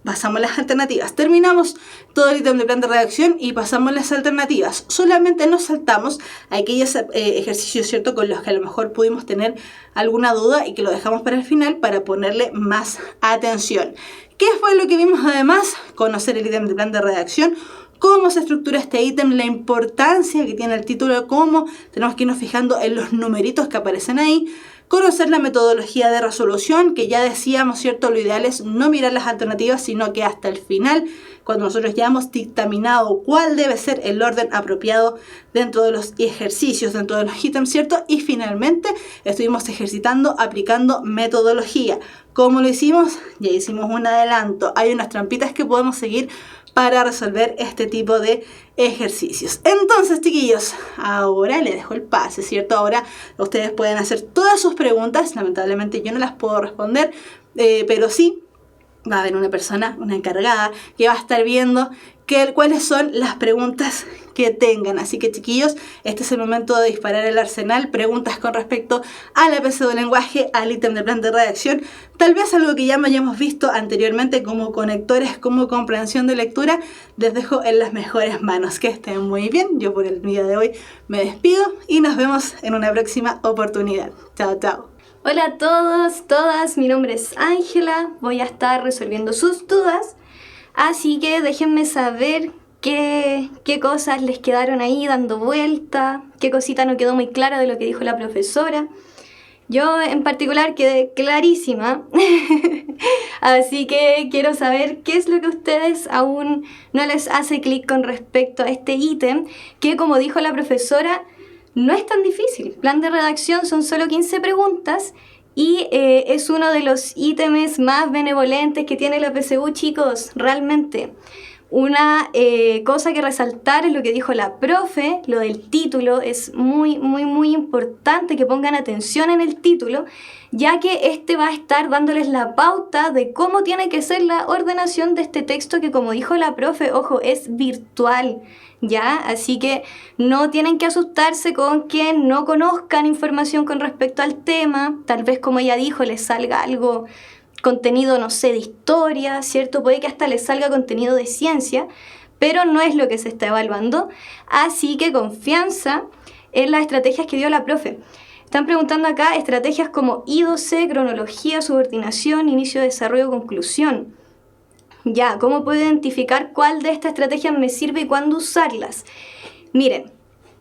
pasamos las alternativas. Terminamos todo el ítem de plan de redacción y pasamos las alternativas. Solamente nos saltamos aquellos ejercicios, ¿cierto?, con los que a lo mejor pudimos tener alguna duda y que lo dejamos para el final para ponerle más atención. ¿Qué fue lo que vimos además? Conocer el ítem de plan de redacción, cómo se estructura este ítem, la importancia que tiene el título, cómo tenemos que irnos fijando en los numeritos que aparecen ahí. Conocer la metodología de resolución, que ya decíamos, ¿cierto? Lo ideal es no mirar las alternativas, sino que hasta el final, cuando nosotros ya hemos dictaminado cuál debe ser el orden apropiado dentro de los ejercicios, dentro de los ítems, ¿cierto? Y finalmente estuvimos ejercitando, aplicando metodología. ¿Cómo lo hicimos? Ya hicimos un adelanto. Hay unas trampitas que podemos seguir para resolver este tipo de ejercicios. Entonces, chiquillos, ahora les dejo el pase, ¿cierto? Ahora ustedes pueden hacer todas sus preguntas. Lamentablemente yo no las puedo responder, pero sí va a haber una persona, una encargada, que va a estar viendo cuáles son las preguntas que tengan. Así que, chiquillos, este es el momento de disparar el arsenal. Preguntas con respecto al APC de lenguaje, al ítem de plan de redacción, tal vez algo que ya me hayamos visto anteriormente como conectores, como comprensión de lectura. Les dejo en las mejores manos. Que estén muy bien. Yo por el día de hoy me despido y nos vemos en una próxima oportunidad. Chao, chao. Hola a todos, todas, mi nombre es Ángela, voy a estar resolviendo sus dudas, así que déjenme saber qué cosas les quedaron ahí dando vuelta, qué cosita no quedó muy clara de lo que dijo la profesora. Yo en particular quedé clarísima, así que quiero saber qué es lo que a ustedes aún no les hace clic con respecto a este ítem, que como dijo la profesora, no es tan difícil. Plan de redacción son solo 15 preguntas y es uno de los ítems más benevolentes que tiene la PSU, chicos, realmente. Una cosa que resaltar es lo que dijo la profe, lo del título. Es muy, muy, muy importante que pongan atención en el título, ya que este va a estar dándoles la pauta de cómo tiene que ser la ordenación de este texto que, como dijo la profe, ojo, es virtual, ¿ya? Así que no tienen que asustarse con que no conozcan información con respecto al tema. Tal vez, como ella dijo, les salga algo, contenido, no sé, de historia, ¿cierto? Puede que hasta les salga contenido de ciencia, pero no es lo que se está evaluando. Así que confianza en las estrategias que dio la profe. Están preguntando acá estrategias como I2C, cronología, subordinación, inicio, desarrollo, conclusión. Ya, ¿cómo puedo identificar cuál de estas estrategias me sirve y cuándo usarlas? Miren,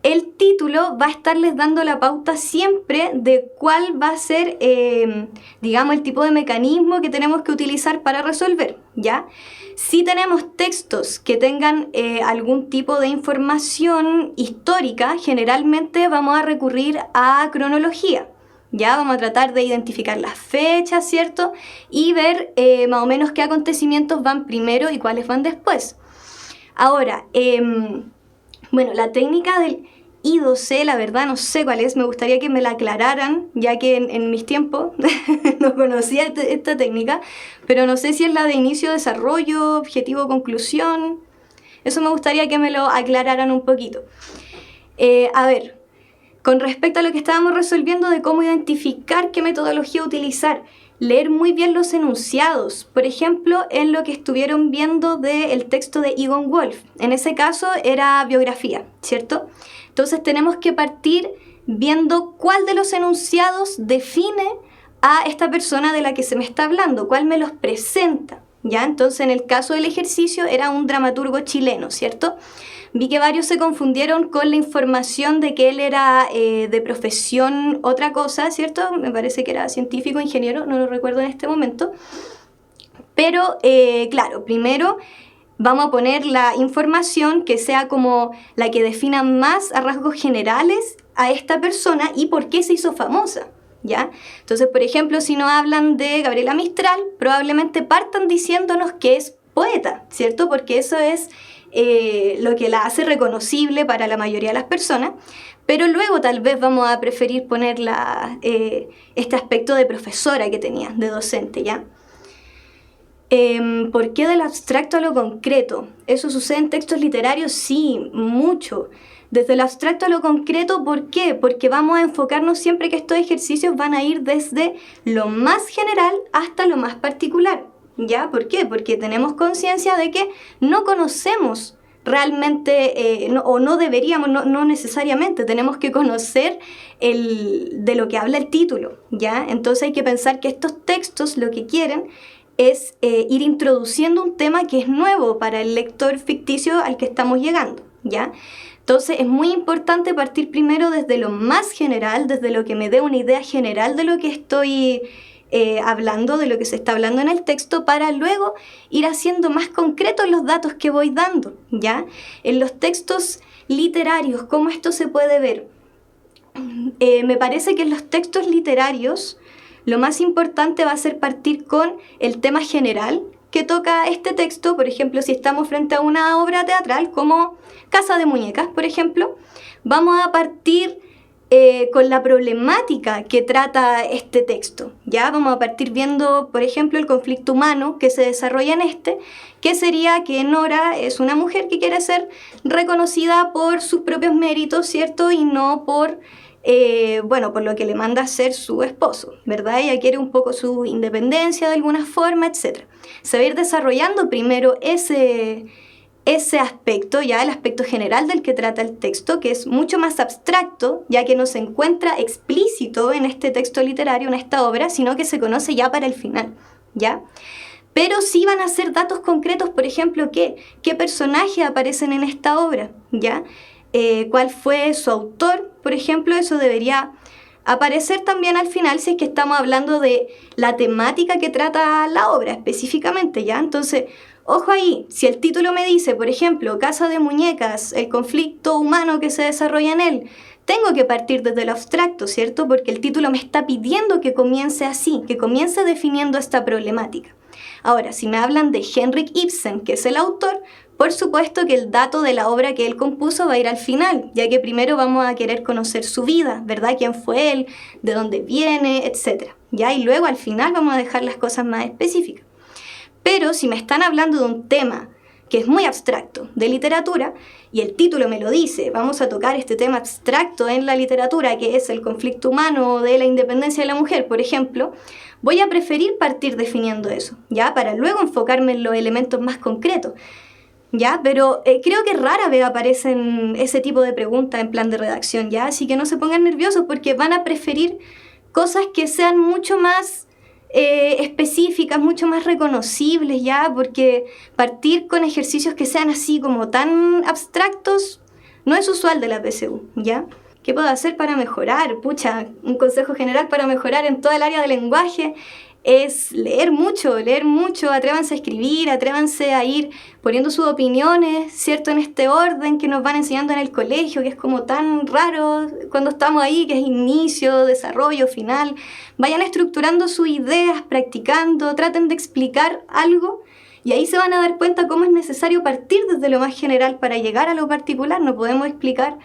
el título va a estarles dando la pauta siempre de cuál va a ser, digamos, el tipo de mecanismo que tenemos que utilizar para resolver, ¿ya? Si tenemos textos que tengan algún tipo de información histórica, generalmente vamos a recurrir a cronología. Ya vamos a tratar de identificar las fechas, ¿cierto? Y ver más o menos qué acontecimientos van primero y cuáles van después. Ahora, bueno, la técnica del I2C, la verdad no sé cuál es, me gustaría que me la aclararan, ya que en mis tiempos no conocía esta técnica, pero no sé si es la de inicio, desarrollo, objetivo, conclusión. Eso me gustaría que me lo aclararan un poquito. A ver, con respecto a lo que estábamos resolviendo de cómo identificar qué metodología utilizar, leer muy bien los enunciados, por ejemplo, en lo que estuvieron viendo del texto de Egon Wolff. En ese caso era biografía, ¿cierto? Entonces tenemos que partir viendo cuál de los enunciados define a esta persona de la que se me está hablando, cuál me los presenta, ¿ya? Entonces en el caso del ejercicio era un dramaturgo chileno, ¿cierto? Vi que varios se confundieron con la información de que él era de profesión otra cosa, ¿cierto? Me parece que era científico, ingeniero, no lo recuerdo en este momento. Pero, claro, primero vamos a poner la información que sea como la que defina más a rasgos generales a esta persona y por qué se hizo famosa, ¿ya? Entonces, por ejemplo, si nos hablan de Gabriela Mistral, probablemente partan diciéndonos que es poeta, ¿cierto? Porque eso es lo que la hace reconocible para la mayoría de las personas, pero luego tal vez vamos a preferir poner este aspecto de profesora que tenía, de docente, ¿ya? ¿Por qué del abstracto a lo concreto? ¿Eso sucede en textos literarios? Sí, mucho. Desde el abstracto a lo concreto, ¿por qué? Porque vamos a enfocarnos siempre que estos ejercicios van a ir desde lo más general hasta lo más particular. ¿Ya? ¿Por qué? Porque tenemos conciencia de que no conocemos realmente, no deberíamos, no necesariamente, tenemos que conocer de lo que habla el título, ¿ya? Entonces hay que pensar que estos textos lo que quieren es ir introduciendo un tema que es nuevo para el lector ficticio al que estamos llegando, ¿ya? Entonces es muy importante partir primero desde lo más general, desde lo que me dé una idea general de lo que estoy hablando, de lo que se está hablando en el texto, para luego ir haciendo más concretos los datos que voy dando, ¿ya? En los textos literarios, ¿cómo esto se puede ver? Me parece que en los textos literarios lo más importante va a ser partir con el tema general que toca este texto. Por ejemplo, si estamos frente a una obra teatral como Casa de Muñecas, por ejemplo, vamos a partir con la problemática que trata este texto. Ya vamos a partir viendo, por ejemplo, el conflicto humano que se desarrolla en que sería que Nora es una mujer que quiere ser reconocida por sus propios méritos, ¿cierto? Y no por por lo que le manda a hacer su esposo, ¿verdad? Ella quiere un poco su independencia de alguna forma, etc. Se va a ir desarrollando primero ese aspecto, ya el aspecto general del que trata el texto, que es mucho más abstracto, ya que no se encuentra explícito en este texto literario, en esta obra, sino que se conoce ya para el final, ¿ya? Pero sí van a ser datos concretos, por ejemplo, ¿qué personajes aparecen en esta obra? ¿Ya? ¿Cuál fue su autor? Por ejemplo, eso debería aparecer también al final si es que estamos hablando de la temática que trata la obra específicamente, ¿ya? Entonces, ojo ahí, si el título me dice, por ejemplo, Casa de Muñecas, el conflicto humano que se desarrolla en él, tengo que partir desde lo abstracto, ¿cierto? Porque el título me está pidiendo que comience así, que comience definiendo esta problemática. Ahora, si me hablan de Henrik Ibsen, que es el autor, por supuesto que el dato de la obra que él compuso va a ir al final, ya que primero vamos a querer conocer su vida, ¿verdad? ¿Quién fue él? ¿De dónde viene? Etc. ¿Ya? Y luego al final vamos a dejar las cosas más específicas. Pero si me están hablando de un tema que es muy abstracto, de literatura, y el título me lo dice, vamos a tocar este tema abstracto en la literatura, que es el conflicto humano de la independencia de la mujer, por ejemplo, voy a preferir partir definiendo eso, ¿ya? Para luego enfocarme en los elementos más concretos, ¿ya? Pero creo que rara vez aparecen ese tipo de preguntas en plan de redacción, ¿ya? Así que no se pongan nerviosos porque van a preferir cosas que sean mucho más específicas, mucho más reconocibles, ¿ya? Porque partir con ejercicios que sean así como tan abstractos no es usual de la PSU, ¿ya? ¿Qué puedo hacer para mejorar? Pucha, un consejo general para mejorar en toda el área del lenguaje es leer mucho, atrévanse a escribir, atrévanse a ir poniendo sus opiniones, ¿cierto? En este orden que nos van enseñando en el colegio, que es como tan raro cuando estamos ahí, que es inicio, desarrollo, final. Vayan estructurando sus ideas, practicando, traten de explicar algo y ahí se van a dar cuenta cómo es necesario partir desde lo más general para llegar a lo particular. No podemos explicar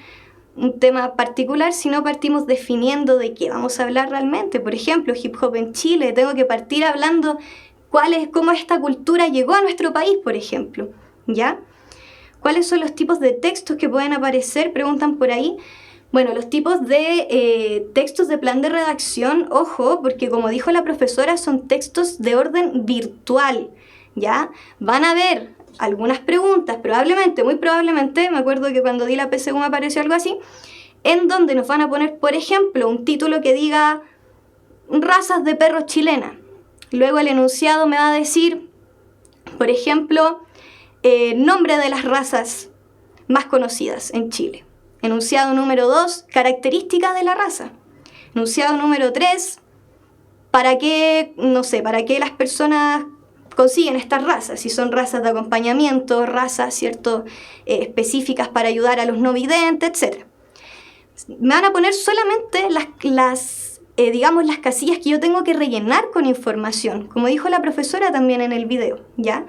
un tema particular si no partimos definiendo de qué vamos a hablar realmente. Por ejemplo, hip hop en Chile, tengo que partir hablando cómo esta cultura llegó a nuestro país, por ejemplo, ¿ya? ¿Cuáles son los tipos de textos que pueden aparecer? Preguntan por ahí. Bueno, los tipos de textos de plan de redacción, ojo, porque como dijo la profesora, son textos de orden virtual, ¿ya? Van a ver algunas preguntas, probablemente, muy probablemente, me acuerdo que cuando di la PSU me apareció algo así, en donde nos van a poner, por ejemplo, un título que diga razas de perros chilenas. Luego el enunciado me va a decir, por ejemplo, nombre de las razas más conocidas en Chile. Enunciado número 2, características de la raza. Enunciado número 3, para qué las personas consiguen estas razas, si son razas de acompañamiento, razas, ¿cierto? Específicas para ayudar a los no videntes, etc. Me van a poner solamente las casillas que yo tengo que rellenar con información, como dijo la profesora también en el video, ¿ya?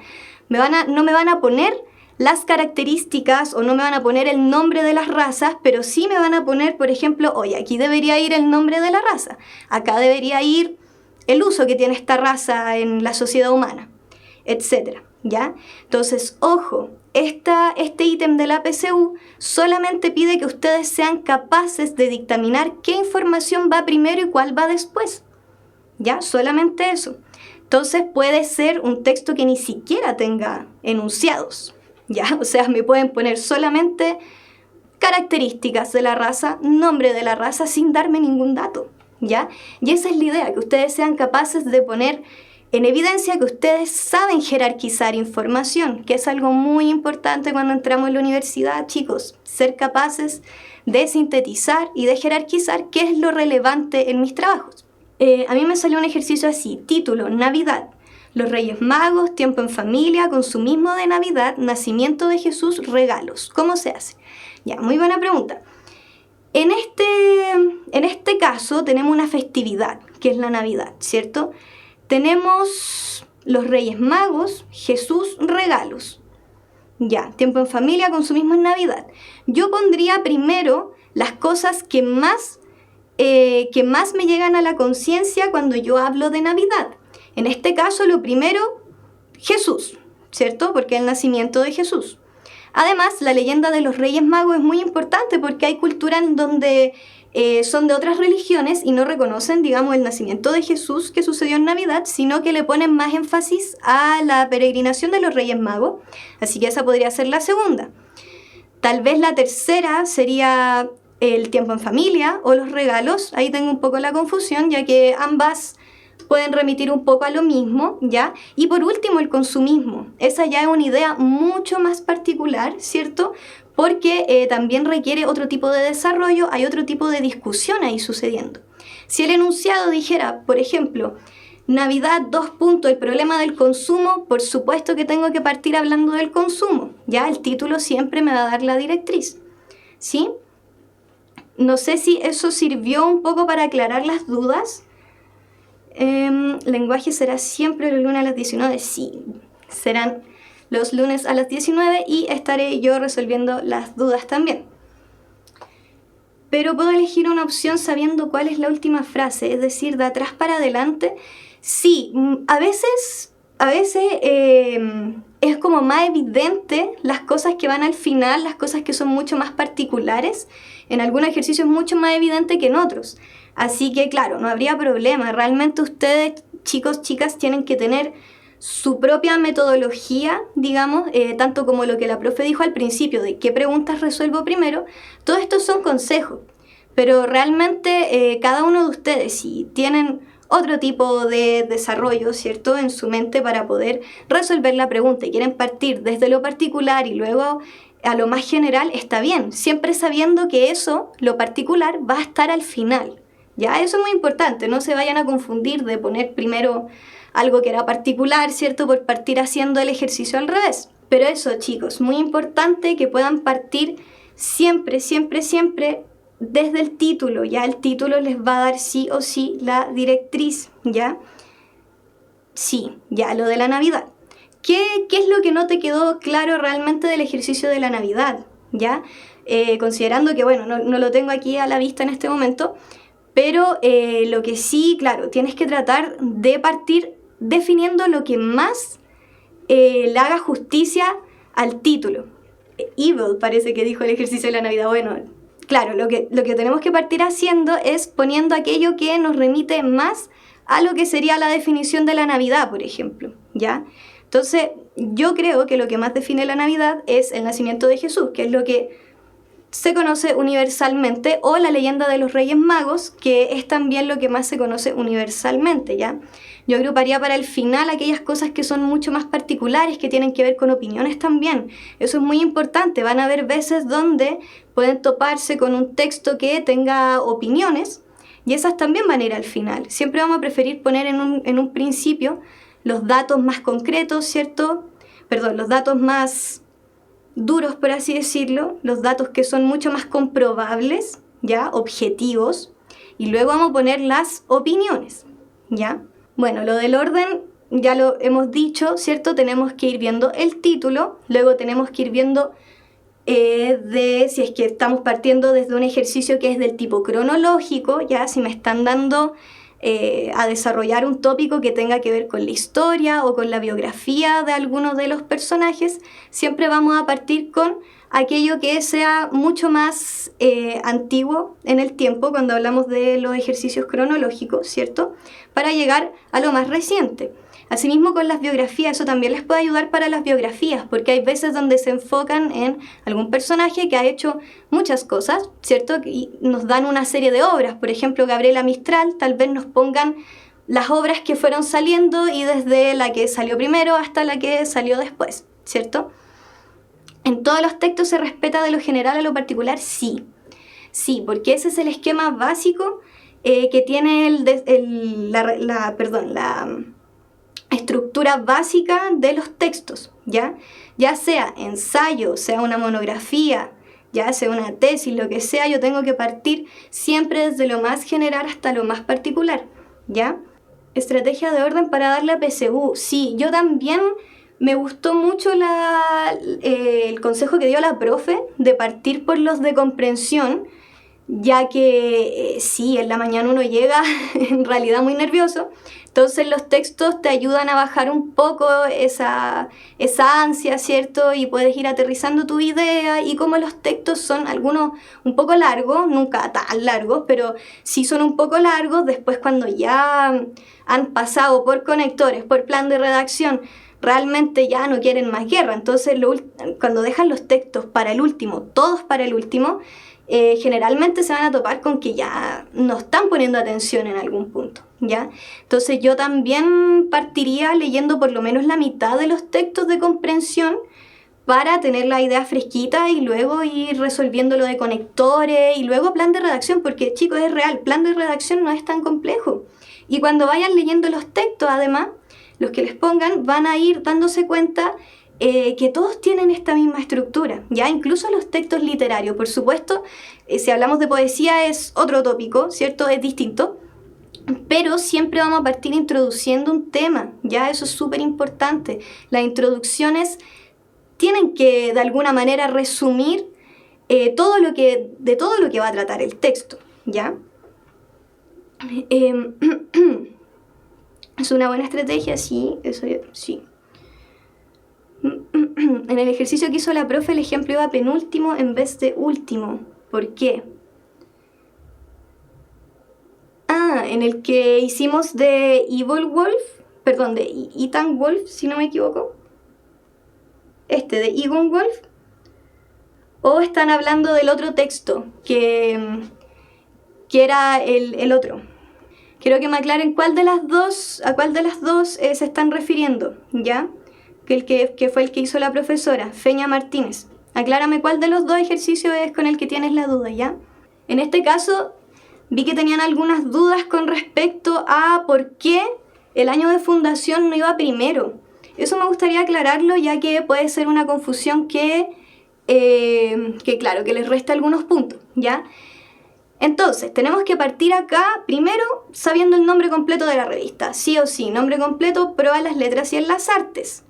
No me van a poner las características o no me van a poner el nombre de las razas, pero sí me van a poner, por ejemplo, oye, aquí debería ir el nombre de la raza, acá debería ir el uso que tiene esta raza en la sociedad humana, etcétera, ¿ya? Entonces, ojo, este ítem de la PSU solamente pide que ustedes sean capaces de dictaminar qué información va primero y cuál va después, ¿ya? Solamente eso. Entonces puede ser un texto que ni siquiera tenga enunciados, ¿ya? O sea, me pueden poner solamente características de la raza, nombre de la raza, sin darme ningún dato, ¿ya? Y esa es la idea, que ustedes sean capaces de poner en evidencia que ustedes saben jerarquizar información, que es algo muy importante cuando entramos en la universidad, chicos. Ser capaces de sintetizar y de jerarquizar qué es lo relevante en mis trabajos. A mí me salió un ejercicio así, título, Navidad. Los Reyes Magos, tiempo en familia, consumismo de Navidad, nacimiento de Jesús, regalos. ¿Cómo se hace? Ya, muy buena pregunta. En este caso tenemos una festividad, que es la Navidad, ¿cierto? Tenemos los Reyes Magos, Jesús, regalos. Ya, tiempo en familia, consumismo en Navidad. Yo pondría primero las cosas que más que más me llegan a la conciencia cuando yo hablo de Navidad. En este caso, lo primero, Jesús, ¿cierto? Porque es el nacimiento de Jesús. Además, la leyenda de los Reyes Magos es muy importante porque hay culturas en donde son de otras religiones y no reconocen, digamos, el nacimiento de Jesús que sucedió en Navidad, sino que le ponen más énfasis a la peregrinación de los Reyes Magos. Así que esa podría ser la segunda. Tal vez la tercera sería el tiempo en familia o los regalos. Ahí tengo un poco la confusión, ya que ambas pueden remitir un poco a lo mismo, ¿ya? Y por último, el consumismo. Esa ya es una idea mucho más particular, ¿cierto? Porque también requiere otro tipo de desarrollo, hay otro tipo de discusión ahí sucediendo. Si el enunciado dijera, por ejemplo, Navidad, el problema del consumo, por supuesto que tengo que partir hablando del consumo, ¿ya? El título siempre me va a dar la directriz, ¿sí? No sé si eso sirvió un poco para aclarar las dudas. Lenguaje será siempre los lunes a las 19, sí, serán los lunes a las 19 y estaré yo resolviendo las dudas también. Pero puedo elegir una opción sabiendo cuál es la última frase, es decir, de atrás para adelante. Sí, a veces es como más evidente las cosas que van al final, las cosas que son mucho más particulares. En algunos ejercicios es mucho más evidente que en otros. Así que claro, no habría problema. Realmente ustedes, chicos, chicas, tienen que tener su propia metodología, digamos, tanto como lo que la profe dijo al principio, de qué preguntas resuelvo primero. Todo esto son consejos, pero realmente cada uno de ustedes, si tienen otro tipo de desarrollo, ¿cierto?, en su mente para poder resolver la pregunta y quieren partir desde lo particular y luego a lo más general, está bien, siempre sabiendo que eso, lo particular, va a estar al final. Ya, eso es muy importante, no se vayan a confundir de poner primero algo que era particular, ¿cierto?, por partir haciendo el ejercicio al revés. Pero eso, chicos, muy importante que puedan partir siempre, siempre, siempre desde el título, ya el título les va a dar sí o sí la directriz, ¿ya? Sí, ya lo de la Navidad. ¿Qué es lo que no te quedó claro realmente del ejercicio de la Navidad? ¿Ya? Considerando que, bueno, no lo tengo aquí a la vista en este momento, pero lo que sí, claro, tienes que tratar de partir definiendo lo que más le haga justicia al título. Evil parece que dijo el ejercicio de la Navidad. Bueno, claro, lo que tenemos que partir haciendo es poniendo aquello que nos remite más a lo que sería la definición de la Navidad, por ejemplo, ¿ya? Entonces, yo creo que lo que más define la Navidad es el nacimiento de Jesús, que es lo que se conoce universalmente, o la leyenda de los Reyes Magos, que es también lo que más se conoce universalmente, ¿ya? Yo agruparía para el final aquellas cosas que son mucho más particulares, que tienen que ver con opiniones también. Eso es muy importante. Van a haber veces donde pueden toparse con un texto que tenga opiniones, y esas también van a ir al final. Siempre vamos a preferir poner en un principio los datos más concretos, ¿cierto? Perdón, los datos más duros, por así decirlo, los datos que son mucho más comprobables, ¿ya? Objetivos, y luego vamos a poner las opiniones, ¿ya? Bueno, lo del orden ya lo hemos dicho, ¿cierto? Tenemos que ir viendo el título, luego tenemos que ir viendo si es que estamos partiendo desde un ejercicio que es del tipo cronológico, ¿ya? Si me están dando a desarrollar un tópico que tenga que ver con la historia o con la biografía de algunos de los personajes, siempre vamos a partir con aquello que sea mucho más antiguo en el tiempo, cuando hablamos de los ejercicios cronológicos, ¿cierto?, para llegar a lo más reciente. Asimismo, con las biografías, eso también les puede ayudar para las biografías, porque hay veces donde se enfocan en algún personaje que ha hecho muchas cosas, ¿cierto? Y nos dan una serie de obras. Por ejemplo, Gabriela Mistral, tal vez nos pongan las obras que fueron saliendo y desde la que salió primero hasta la que salió después, ¿cierto? ¿En todos los textos se respeta de lo general a lo particular? Sí. Sí, porque ese es el esquema básico que tiene la estructura básica de los textos, ¿ya? Ya sea ensayo, sea una monografía, ya sea una tesis, lo que sea, yo tengo que partir siempre desde lo más general hasta lo más particular, ¿ya? Estrategia de orden para darle a PSU. Sí, yo también me gustó mucho el consejo que dio la profe de partir por los de comprensión, ya que sí, en la mañana uno llega en realidad muy nervioso. Entonces los textos te ayudan a bajar un poco esa ansia, ¿cierto? Y puedes ir aterrizando tu idea, y como los textos son algunos un poco largos, nunca tan largos, pero sí son un poco largos, después cuando ya han pasado por conectores, por plan de redacción, realmente ya no quieren más guerra. Entonces cuando dejan los textos para el último, todos para el último, generalmente se van a topar con que ya no están poniendo atención en algún punto, ¿ya? Entonces yo también partiría leyendo por lo menos la mitad de los textos de comprensión para tener la idea fresquita y luego ir resolviendo lo de conectores y luego plan de redacción, porque chicos, es real, plan de redacción no es tan complejo. Y cuando vayan leyendo los textos, además, los que les pongan van a ir dándose cuenta que todos tienen esta misma estructura, ya incluso los textos literarios. Por supuesto, si hablamos de poesía es otro tópico, ¿cierto? Es distinto, pero siempre vamos a partir introduciendo un tema, ya eso es súper importante. Las introducciones tienen que de alguna manera resumir de todo lo que va a tratar el texto, ¿ya? Es una buena estrategia, sí, eso sí. En el ejercicio que hizo la profe, el ejemplo iba penúltimo en vez de último. ¿Por qué? En el que hicimos de Evil Wolf, perdón, de Ethan Wolf, si no me equivoco. De Egon Wolf. O están hablando del otro texto, que era el otro. Quiero que me aclaren a cuál de las dos se están refiriendo, ¿ya? Que fue el que hizo la profesora, Feña Martínez. Aclárame cuál de los dos ejercicios es con el que tienes la duda, ¿ya? En este caso, vi que tenían algunas dudas con respecto a por qué el año de fundación no iba primero. Eso me gustaría aclararlo, ya que puede ser una confusión que les resta algunos puntos, ¿ya? Entonces, tenemos que partir acá, primero, sabiendo el nombre completo de la revista. Sí o sí, nombre completo, prueba en las letras y en las artes.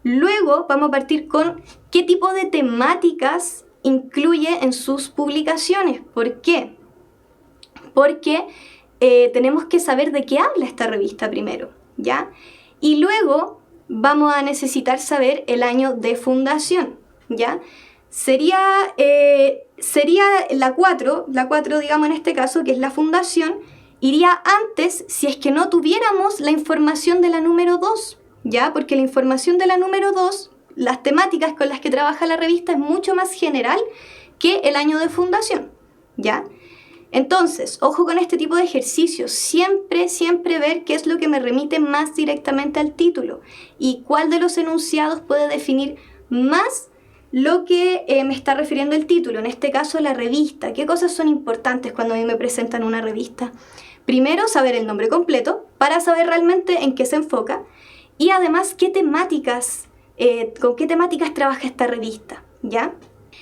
Luego vamos a partir con qué tipo de temáticas incluye en sus publicaciones. ¿Por qué? Porque tenemos que saber de qué habla esta revista primero, ¿ya? Y luego vamos a necesitar saber el año de fundación, ¿ya? Sería la 4, digamos en este caso, que es la fundación, iría antes si es que no tuviéramos la información de la número 2, ¿ya? Porque la información de la número 2, las temáticas con las que trabaja la revista es mucho más general que el año de fundación, ¿ya? Entonces, ojo con este tipo de ejercicios, siempre ver qué es lo que me remite más directamente al título y cuál de los enunciados puede definir más lo que me está refiriendo el título, en este caso la revista. ¿Qué cosas son importantes cuando a mí me presentan una revista? Primero, saber el nombre completo para saber realmente en qué se enfoca y además con qué temáticas trabaja esta revista, ¿ya?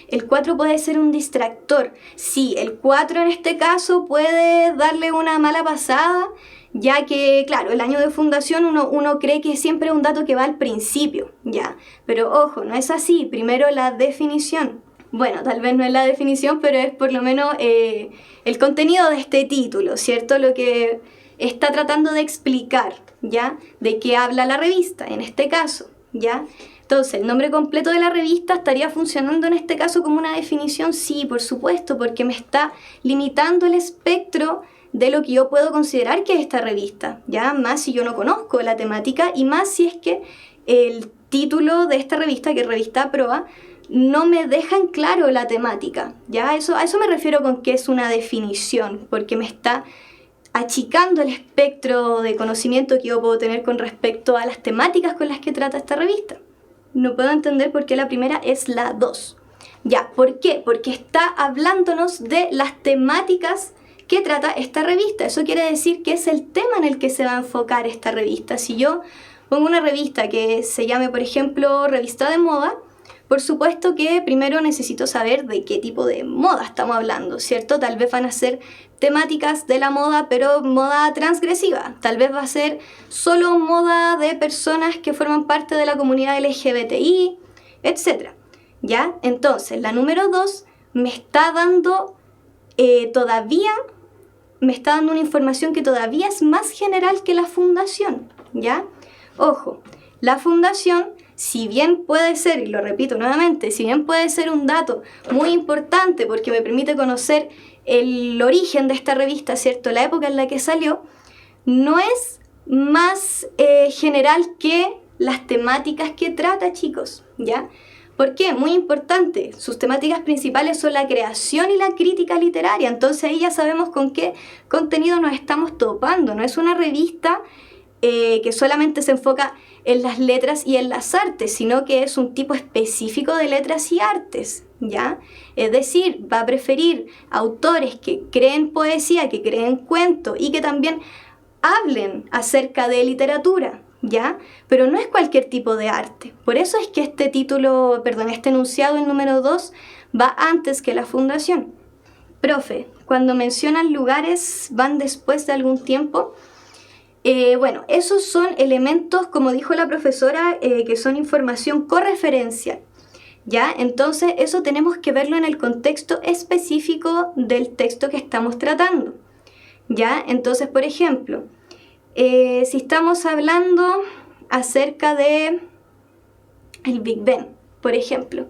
El 4 puede ser un distractor. Sí, el 4 en este caso puede darle una mala pasada, ya que, claro, el año de fundación uno cree que siempre es un dato que va al principio, ¿ya? Pero ojo, no es así. Primero la definición. Bueno, tal vez no es la definición, pero es por lo menos el contenido de este título, ¿cierto? Lo que está tratando de explicar, ¿ya? De qué habla la revista, en este caso, ¿ya? Entonces, el nombre completo de la revista estaría funcionando en este caso como una definición, sí, por supuesto, porque me está limitando el espectro de lo que yo puedo considerar que es esta revista, ¿ya? Más si yo no conozco la temática y más si es que el título de esta revista, que es Revista Proa, no me deja en claro la temática, ¿ya? A eso me refiero con que es una definición, porque me está achicando el espectro de conocimiento que yo puedo tener con respecto a las temáticas con las que trata esta revista. No puedo entender por qué la primera es la 2. Ya, ¿por qué? Porque está hablándonos de las temáticas que trata esta revista. Eso quiere decir que es el tema en el que se va a enfocar esta revista. Si yo pongo una revista que se llame, por ejemplo, Revista de Moda, por supuesto que primero necesito saber de qué tipo de moda estamos hablando, ¿cierto? Tal vez van a ser temáticas de la moda, pero moda transgresiva. Tal vez va a ser solo moda de personas que forman parte de la comunidad LGBTI, etc. ¿Ya? Entonces, la número 2 me está dando todavía me está dando una información que todavía es más general que la fundación, ¿ya? Ojo, la fundación, si bien puede ser, y lo repito nuevamente, si bien puede ser un dato muy importante porque me permite conocer el origen de esta revista, ¿cierto? La época en la que salió, no es más general que las temáticas que trata, chicos, ¿ya? ¿Por qué? Muy importante. Sus temáticas principales son la creación y la crítica literaria. Entonces ahí ya sabemos con qué contenido nos estamos topando. No es una revista que solamente se enfoca en las letras y en las artes, sino que es un tipo específico de letras y artes, ¿ya? Es decir, va a preferir autores que creen poesía, que creen cuento y que también hablen acerca de literatura, ¿ya? Pero no es cualquier tipo de arte. Por eso es que este enunciado, el número 2, va antes que la fundación. Profe, cuando mencionan lugares, ¿van después de algún tiempo? Bueno, esos son elementos, como dijo la profesora, que son información correferencial, ¿ya? Entonces, eso tenemos que verlo en el contexto específico del texto que estamos tratando, ¿ya? Entonces, por ejemplo, si estamos hablando acerca de el Big Ben, por ejemplo,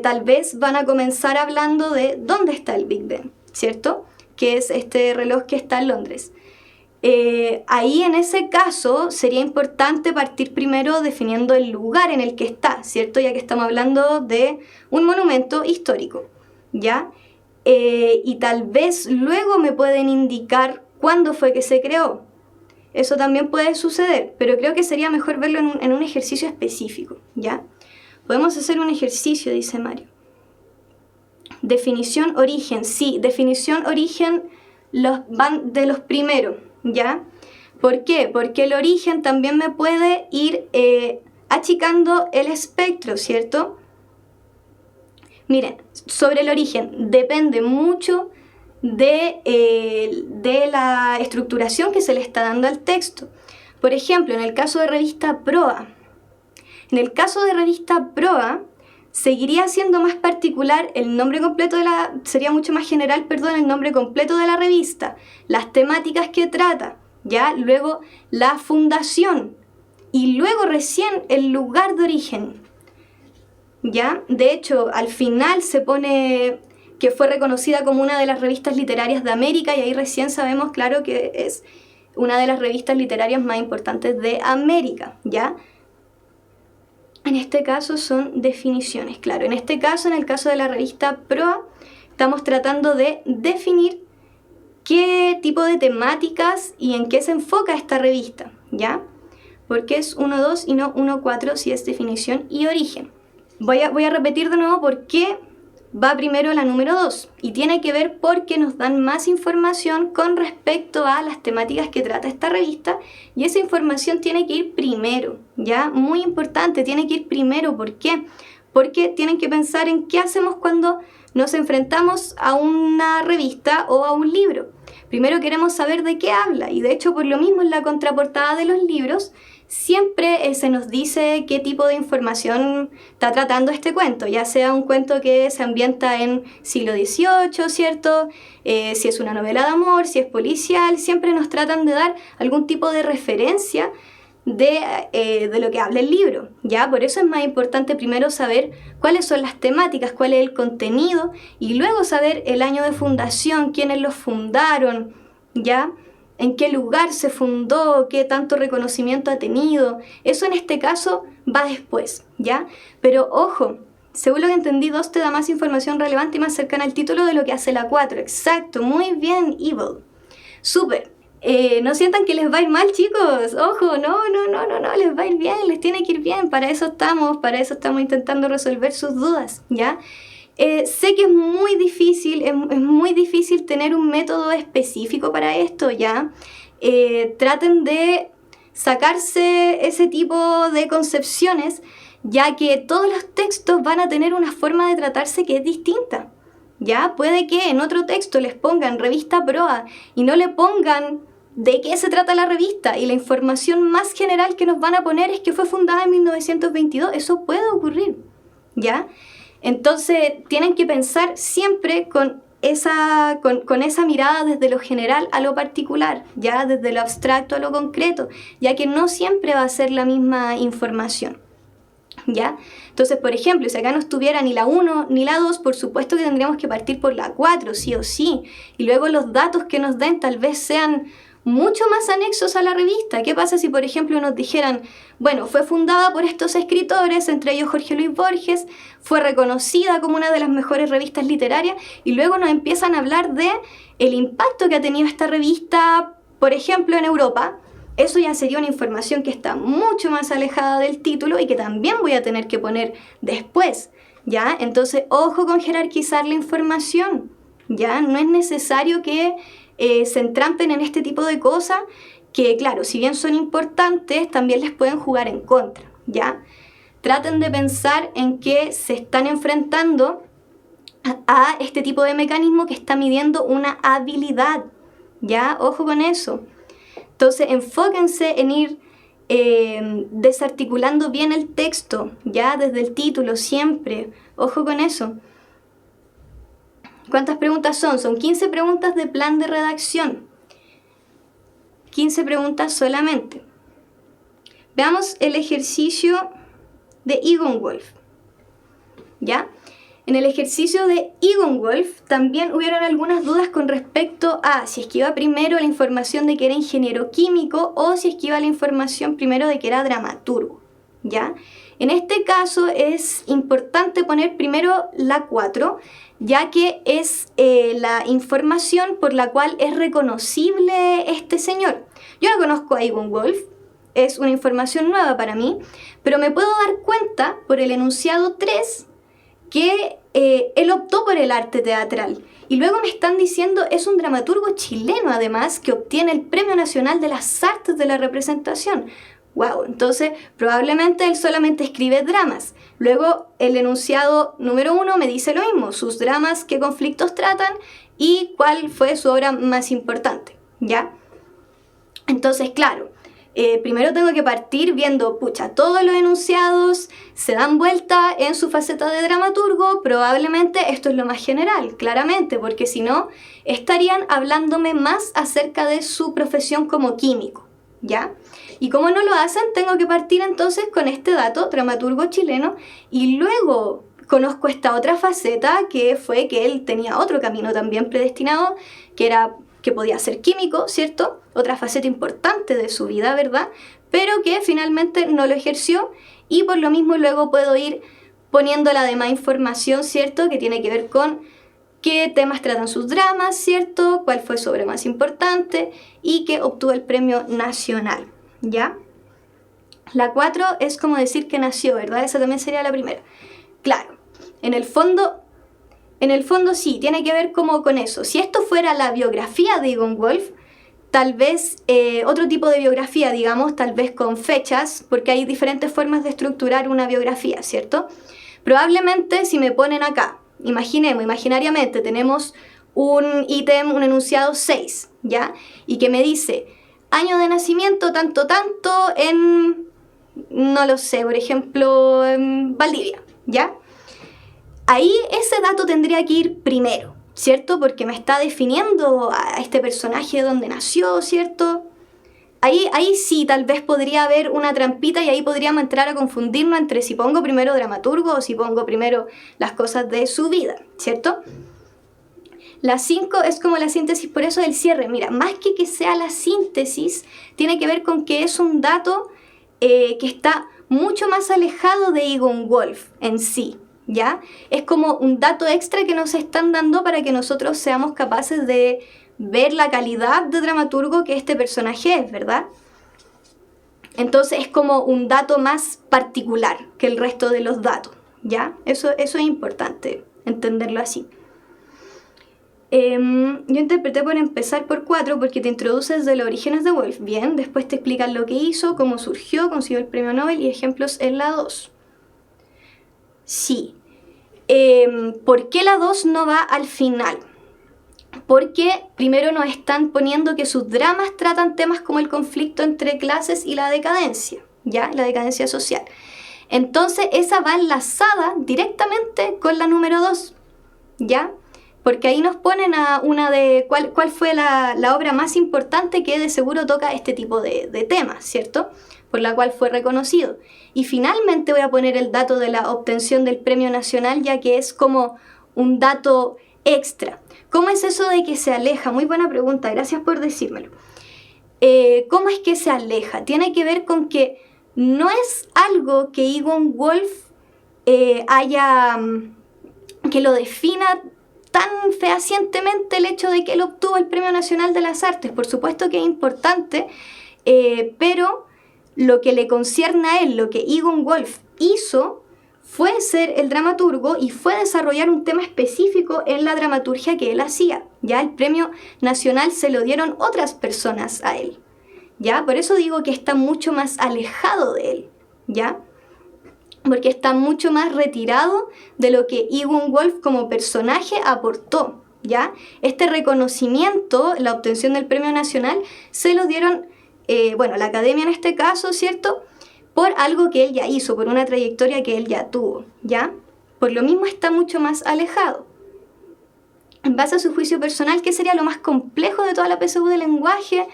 tal vez van a comenzar hablando de dónde está el Big Ben, ¿cierto? Que es este reloj que está en Londres. Ahí en ese caso sería importante partir primero definiendo el lugar en el que está, ¿cierto? Ya que estamos hablando de un monumento histórico, ¿ya? Y tal vez luego me pueden indicar cuándo fue que se creó. Eso también puede suceder, pero creo que sería mejor verlo en un ejercicio específico, ¿ya? Podemos hacer un ejercicio, dice Mario. Definición origen, sí, definición origen van de los primeros, ¿ya? ¿Por qué? Porque el origen también me puede ir achicando el espectro, ¿cierto? Miren, sobre el origen depende mucho de la estructuración que se le está dando al texto. Por ejemplo, en el caso de revista Proa. En el caso de revista Proa, seguiría siendo más particular el nombre completo sería mucho más general, el nombre completo de la revista, las temáticas que trata, ¿ya? Luego la fundación y luego recién el lugar de origen, ¿ya? De hecho, al final se pone que fue reconocida como una de las revistas literarias de América y ahí recién sabemos, claro, que es una de las revistas literarias más importantes de América, ¿ya? En este caso son definiciones, claro. En este caso, en el caso de la revista Proa, estamos tratando de definir qué tipo de temáticas y en qué se enfoca esta revista, ¿ya? Porque es 1.2 y no 1.4 si es definición y origen. Voy a repetir de nuevo por qué va primero la número 2 y tiene que ver porque nos dan más información con respecto a las temáticas que trata esta revista y esa información tiene que ir primero, ¿ya? Muy importante, tiene que ir primero. ¿Por qué? Porque tienen que pensar en qué hacemos cuando nos enfrentamos a una revista o a un libro. Primero queremos saber de qué habla y de hecho por lo mismo en la contraportada de los libros siempre se nos dice qué tipo de información está tratando este cuento, ya sea un cuento que se ambienta en siglo XVIII, ¿cierto? Si es una novela de amor, si es policial, siempre nos tratan de dar algún tipo de referencia de lo que habla el libro, ¿ya? Por eso es más importante primero saber cuáles son las temáticas, cuál es el contenido y luego saber el año de fundación, quiénes los fundaron, ¿ya? En qué lugar se fundó, qué tanto reconocimiento ha tenido. Eso en este caso va después, ¿ya? Pero ojo, según lo que entendí, 2 te da más información relevante y más cercana al título de lo que hace la 4. Exacto, muy bien, Evil. Súper. No sientan que les va a ir mal, chicos. Ojo, no, les va a ir bien, les tiene que ir bien. Para eso estamos intentando resolver sus dudas, ¿ya? Sé que es muy difícil tener un método específico para esto, ¿ya? Traten de sacarse ese tipo de concepciones, ya que todos los textos van a tener una forma de tratarse que es distinta, ¿ya? Puede que en otro texto les pongan revista Proa y no le pongan de qué se trata la revista y la información más general que nos van a poner es que fue fundada en 1922. Eso puede ocurrir, ¿ya? Entonces tienen que pensar siempre con con esa mirada desde lo general a lo particular, ya desde lo abstracto a lo concreto, ya que no siempre va a ser la misma información, ¿ya? Entonces, por ejemplo, si acá no estuviera ni la 1 ni la 2, por supuesto que tendríamos que partir por la 4, sí o sí, y luego los datos que nos den tal vez sean mucho más anexos a la revista. ¿Qué pasa si, por ejemplo, nos dijeran, bueno, fue fundada por estos escritores, entre ellos Jorge Luis Borges, fue reconocida como una de las mejores revistas literarias, y luego nos empiezan a hablar de el impacto que ha tenido esta revista, por ejemplo, en Europa? Eso ya sería una información que está mucho más alejada del título y que también voy a tener que poner después, ¿ya? Entonces, ojo con jerarquizar la información, ¿ya? No es necesario que se entrampen en este tipo de cosas que, claro, si bien son importantes, también les pueden jugar en contra, ¿ya? Traten de pensar en que se están enfrentando a este tipo de mecanismo que está midiendo una habilidad, ¿ya? Ojo con eso. Entonces, enfóquense en ir desarticulando bien el texto, ¿ya? Desde el título, siempre. Ojo con eso. ¿Cuántas preguntas son? Son 15 preguntas de plan de redacción. 15 preguntas solamente. Veamos el ejercicio de Egon Wolf, ¿ya? En el ejercicio de Egon Wolf también hubieron algunas dudas con respecto a si es que iba primero la información de que era ingeniero químico o si es que iba la información primero de que era dramaturgo, ¿ya? En este caso es importante poner primero la 4, ya que es la información por la cual es reconocible este señor. Yo no conozco a Egon Wolf, es una información nueva para mí, pero me puedo dar cuenta por el enunciado 3 que él optó por el arte teatral. Y luego me están diciendo, es un dramaturgo chileno además, que obtiene el Premio Nacional de las Artes de la Representación. Wow, entonces probablemente él solamente escribe dramas. Luego el enunciado número 1 me dice lo mismo, sus dramas, qué conflictos tratan y cuál fue su obra más importante, ¿ya? Entonces, claro, primero tengo que partir viendo, pucha, todos los enunciados se dan vuelta en su faceta de dramaturgo, probablemente esto es lo más general, claramente, porque si no, estarían hablándome más acerca de su profesión como químico, ¿ya? Y como no lo hacen, tengo que partir entonces con este dato, dramaturgo chileno, y luego conozco esta otra faceta que fue que él tenía otro camino también predestinado, que podía ser químico, ¿cierto? Otra faceta importante de su vida, ¿verdad? Pero que finalmente no lo ejerció y por lo mismo luego puedo ir poniendo la demás información, ¿cierto? Que tiene que ver con qué temas tratan sus dramas, ¿cierto? Cuál fue su obra más importante y que obtuvo el premio nacional, ¿ya? La 4 es como decir que nació, ¿verdad? Esa también sería la primera. Claro, en el fondo sí, tiene que ver como con eso. Si esto fuera la biografía de Egon Wolf, tal vez otro tipo de biografía, digamos, tal vez con fechas, porque hay diferentes formas de estructurar una biografía, ¿cierto? Probablemente si me ponen acá, imaginariamente, tenemos un ítem, un enunciado 6, ¿ya? Y que me dice, año de nacimiento, tanto, en, no lo sé, por ejemplo, en Valdivia, ¿ya? Ahí ese dato tendría que ir primero, ¿cierto? Porque me está definiendo a este personaje de dónde nació, ¿cierto? Ahí sí, tal vez podría haber una trampita y ahí podríamos entrar a confundirnos entre si pongo primero dramaturgo o si pongo primero las cosas de su vida, ¿cierto? La 5 es como la síntesis, por eso del cierre. Mira, más que sea la síntesis, tiene que ver con que es un dato que está mucho más alejado de Egon Wolf en sí, ¿ya? Es como un dato extra que nos están dando para que nosotros seamos capaces de ver la calidad de dramaturgo que este personaje es, ¿verdad? Entonces es como un dato más particular que el resto de los datos, ¿ya? Eso es importante entenderlo así. Yo interpreté por empezar por 4 porque te introduces de los orígenes de Wolf, bien, después te explican lo que hizo, cómo surgió, consiguió el premio Nobel y ejemplos en la 2. Sí. ¿Por qué la 2 no va al final? Porque primero nos están poniendo que sus dramas tratan temas como el conflicto entre clases y la decadencia, ¿ya? La decadencia social. Entonces esa va enlazada directamente con la número 2, ¿ya? porque ahí nos ponen a una de cuál fue la obra más importante que de seguro toca este tipo de temas, ¿cierto? Por la cual fue reconocido. Y finalmente voy a poner el dato de la obtención del Premio Nacional, ya que es como un dato extra. ¿Cómo es eso de que se aleja? Muy buena pregunta, gracias por decírmelo. ¿Cómo es que se aleja? Tiene que ver con que no es algo que Egon Wolf que lo defina tan fehacientemente el hecho de que él obtuvo el Premio Nacional de las Artes. Por supuesto que es importante, pero lo que le concierne a él, lo que Egon Wolf hizo, fue ser el dramaturgo y fue desarrollar un tema específico en la dramaturgia que él hacía. Ya el Premio Nacional se lo dieron otras personas a él. ¿Ya? Por eso digo que está mucho más alejado de él. ¿Ya? Porque está mucho más retirado de lo que Egon Wolf como personaje aportó. ¿Ya? Este reconocimiento, la obtención del Premio Nacional, se lo dieron, la academia en este caso, ¿cierto?, por algo que él ya hizo, por una trayectoria que él ya tuvo, ¿ya? Por lo mismo está mucho más alejado. En base a su juicio personal, ¿qué sería lo más complejo de toda la PSU de lenguaje?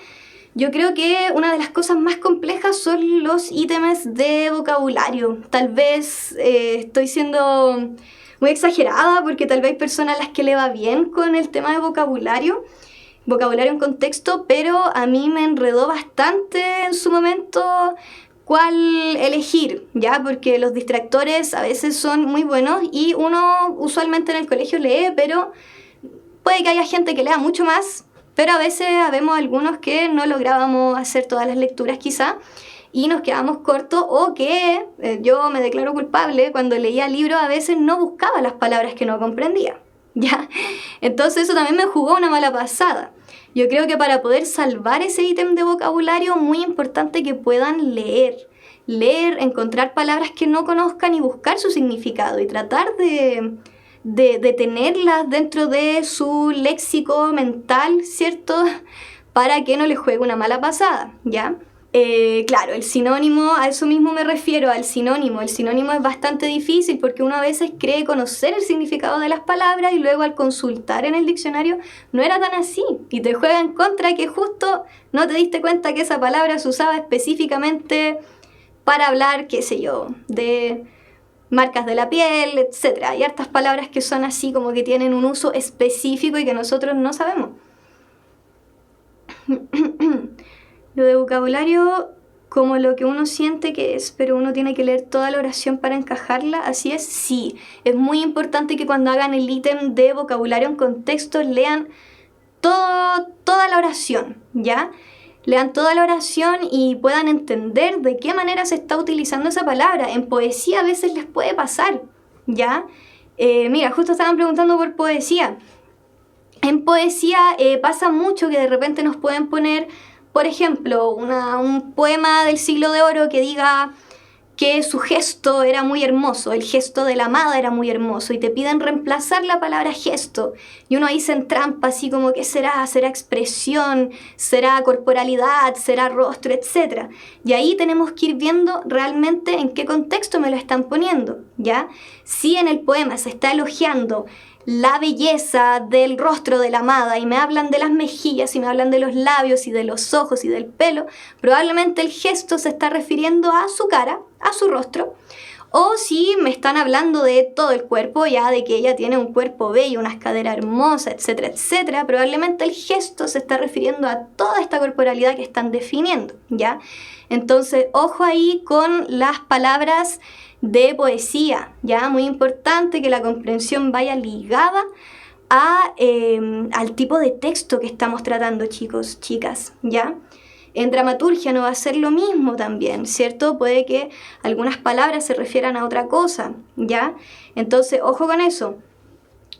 Yo creo que una de las cosas más complejas son los ítems de vocabulario. Tal vez estoy siendo muy exagerada porque tal vez hay personas a las que le va bien con el tema de vocabulario en contexto, pero a mí me enredó bastante en su momento cuál elegir, ¿ya? Porque los distractores a veces son muy buenos y uno usualmente en el colegio lee, pero puede que haya gente que lea mucho más, pero a veces vemos algunos que no lográbamos hacer todas las lecturas quizá y nos quedamos cortos, o que yo me declaro culpable, cuando leía libros a veces no buscaba las palabras que no comprendía, ¿ya? Entonces eso también me jugó una mala pasada. Yo creo que para poder salvar ese ítem de vocabulario, muy importante que puedan leer, encontrar palabras que no conozcan y buscar su significado y tratar de tenerlas dentro de su léxico mental, ¿cierto? Para que no les juegue una mala pasada, ¿ya? Claro, el sinónimo, a eso mismo me refiero, al sinónimo. El sinónimo es bastante difícil porque uno a veces cree conocer el significado de las palabras y luego al consultar en el diccionario no era tan así. Y te juega en contra que justo no te diste cuenta que esa palabra se usaba específicamente para hablar, qué sé yo, de marcas de la piel, etc. Hay hartas palabras que son así, como que tienen un uso específico y que nosotros no sabemos. Lo de vocabulario como lo que uno siente que es, pero uno tiene que leer toda la oración para encajarla, así es, sí. Es muy importante que cuando hagan el ítem de vocabulario en contexto lean toda la oración, ¿ya? Lean toda la oración y puedan entender de qué manera se está utilizando esa palabra. En poesía a veces les puede pasar, ¿ya? Mira, justo estaban preguntando por poesía. En poesía pasa mucho que de repente nos pueden poner, por ejemplo, un poema del Siglo de Oro que diga que su gesto era muy hermoso, el gesto de la amada era muy hermoso, y te piden reemplazar la palabra gesto, y uno ahí se entrampa así como, ¿qué será? ¿Será expresión? ¿Será corporalidad? ¿Será rostro? Etcétera. Y ahí tenemos que ir viendo realmente en qué contexto me lo están poniendo, ¿ya? Si en el poema se está elogiando la belleza del rostro de la amada y me hablan de las mejillas y me hablan de los labios y de los ojos y del pelo, probablemente el gesto se está refiriendo a su cara, a su rostro. O si me están hablando de todo el cuerpo, ya de que ella tiene un cuerpo bello, unas caderas hermosas, etcétera, etcétera, probablemente el gesto se está refiriendo a toda esta corporalidad que están definiendo, ¿ya? Entonces, ojo ahí con las palabras de poesía, ¿ya? Muy importante que la comprensión vaya ligada al tipo de texto que estamos tratando, chicos, chicas, ¿ya? En dramaturgia no va a ser lo mismo también, ¿cierto? Puede que algunas palabras se refieran a otra cosa, ¿ya? Entonces, ojo con eso.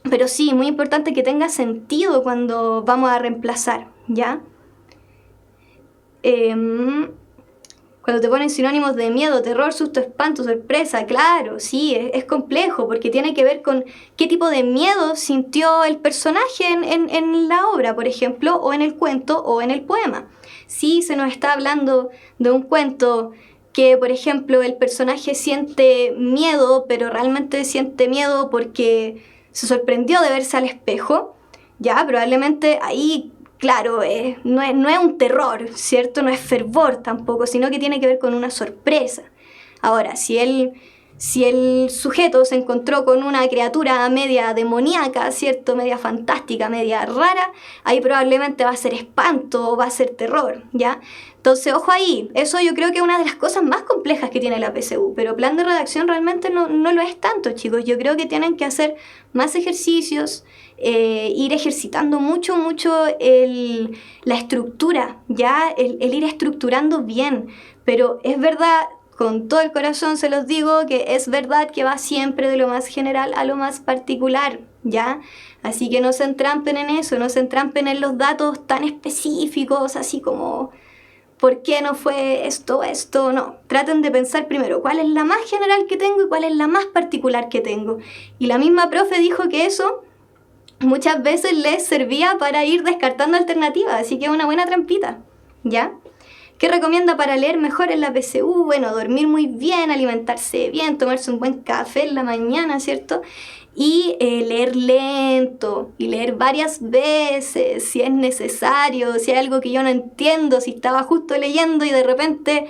Pero sí, muy importante que tenga sentido cuando vamos a reemplazar, ¿ya? Cuando te ponen sinónimos de miedo, terror, susto, espanto, sorpresa, claro, sí, es complejo porque tiene que ver con qué tipo de miedo sintió el personaje en la obra, por ejemplo, o en el cuento o en el poema. Si se nos está hablando de un cuento que, por ejemplo, el personaje siente miedo, pero realmente siente miedo porque se sorprendió de verse al espejo, ya probablemente ahí, claro, no es un terror, ¿cierto? No es fervor tampoco, sino que tiene que ver con una sorpresa. Ahora, si el sujeto se encontró con una criatura media demoníaca, ¿cierto? Media fantástica, media rara, ahí probablemente va a ser espanto, va a ser terror, ¿ya? Entonces, ojo ahí, eso yo creo que es una de las cosas más complejas que tiene la PSU, pero plan de redacción realmente no lo es tanto, chicos. Yo creo que tienen que hacer más ejercicios, ir ejercitando mucho la estructura, ¿ya? El ir estructurando bien, pero es verdad, con todo el corazón se los digo, que es verdad que va siempre de lo más general a lo más particular, ¿ya? Así que no se entrampen en eso, no se entrampen en los datos tan específicos, así como ¿por qué no fue esto? No, traten de pensar primero cuál es la más general que tengo y cuál es la más particular que tengo. Y la misma profe dijo que eso muchas veces les servía para ir descartando alternativas, así que es una buena trampita, ¿ya? ¿Qué recomienda para leer mejor en la PSU? Bueno, dormir muy bien, alimentarse bien, tomarse un buen café en la mañana, ¿cierto? Y leer lento y leer varias veces si es necesario, si hay algo que yo no entiendo, si estaba justo leyendo y de repente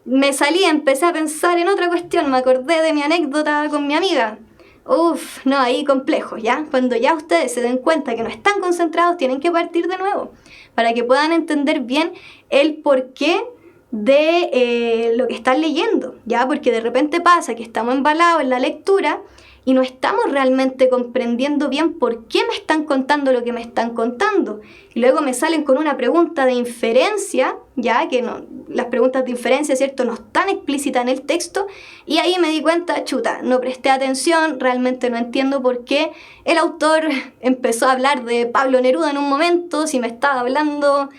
me salí, empecé a pensar en otra cuestión, me acordé de mi anécdota con mi amiga. Uf, no, ahí complejo, ¿ya? Cuando ya ustedes se den cuenta que no están concentrados, tienen que partir de nuevo para que puedan entender bien el porqué de lo que están leyendo, ¿ya? Porque de repente pasa que estamos embalados en la lectura y no estamos realmente comprendiendo bien por qué me están contando lo que me están contando. Y luego me salen con una pregunta de inferencia, ya que no, las preguntas de inferencia, ¿cierto?, no están explícitas en el texto, y ahí me di cuenta, chuta, no presté atención, realmente no entiendo por qué el autor empezó a hablar de Pablo Neruda en un momento, si me estaba hablando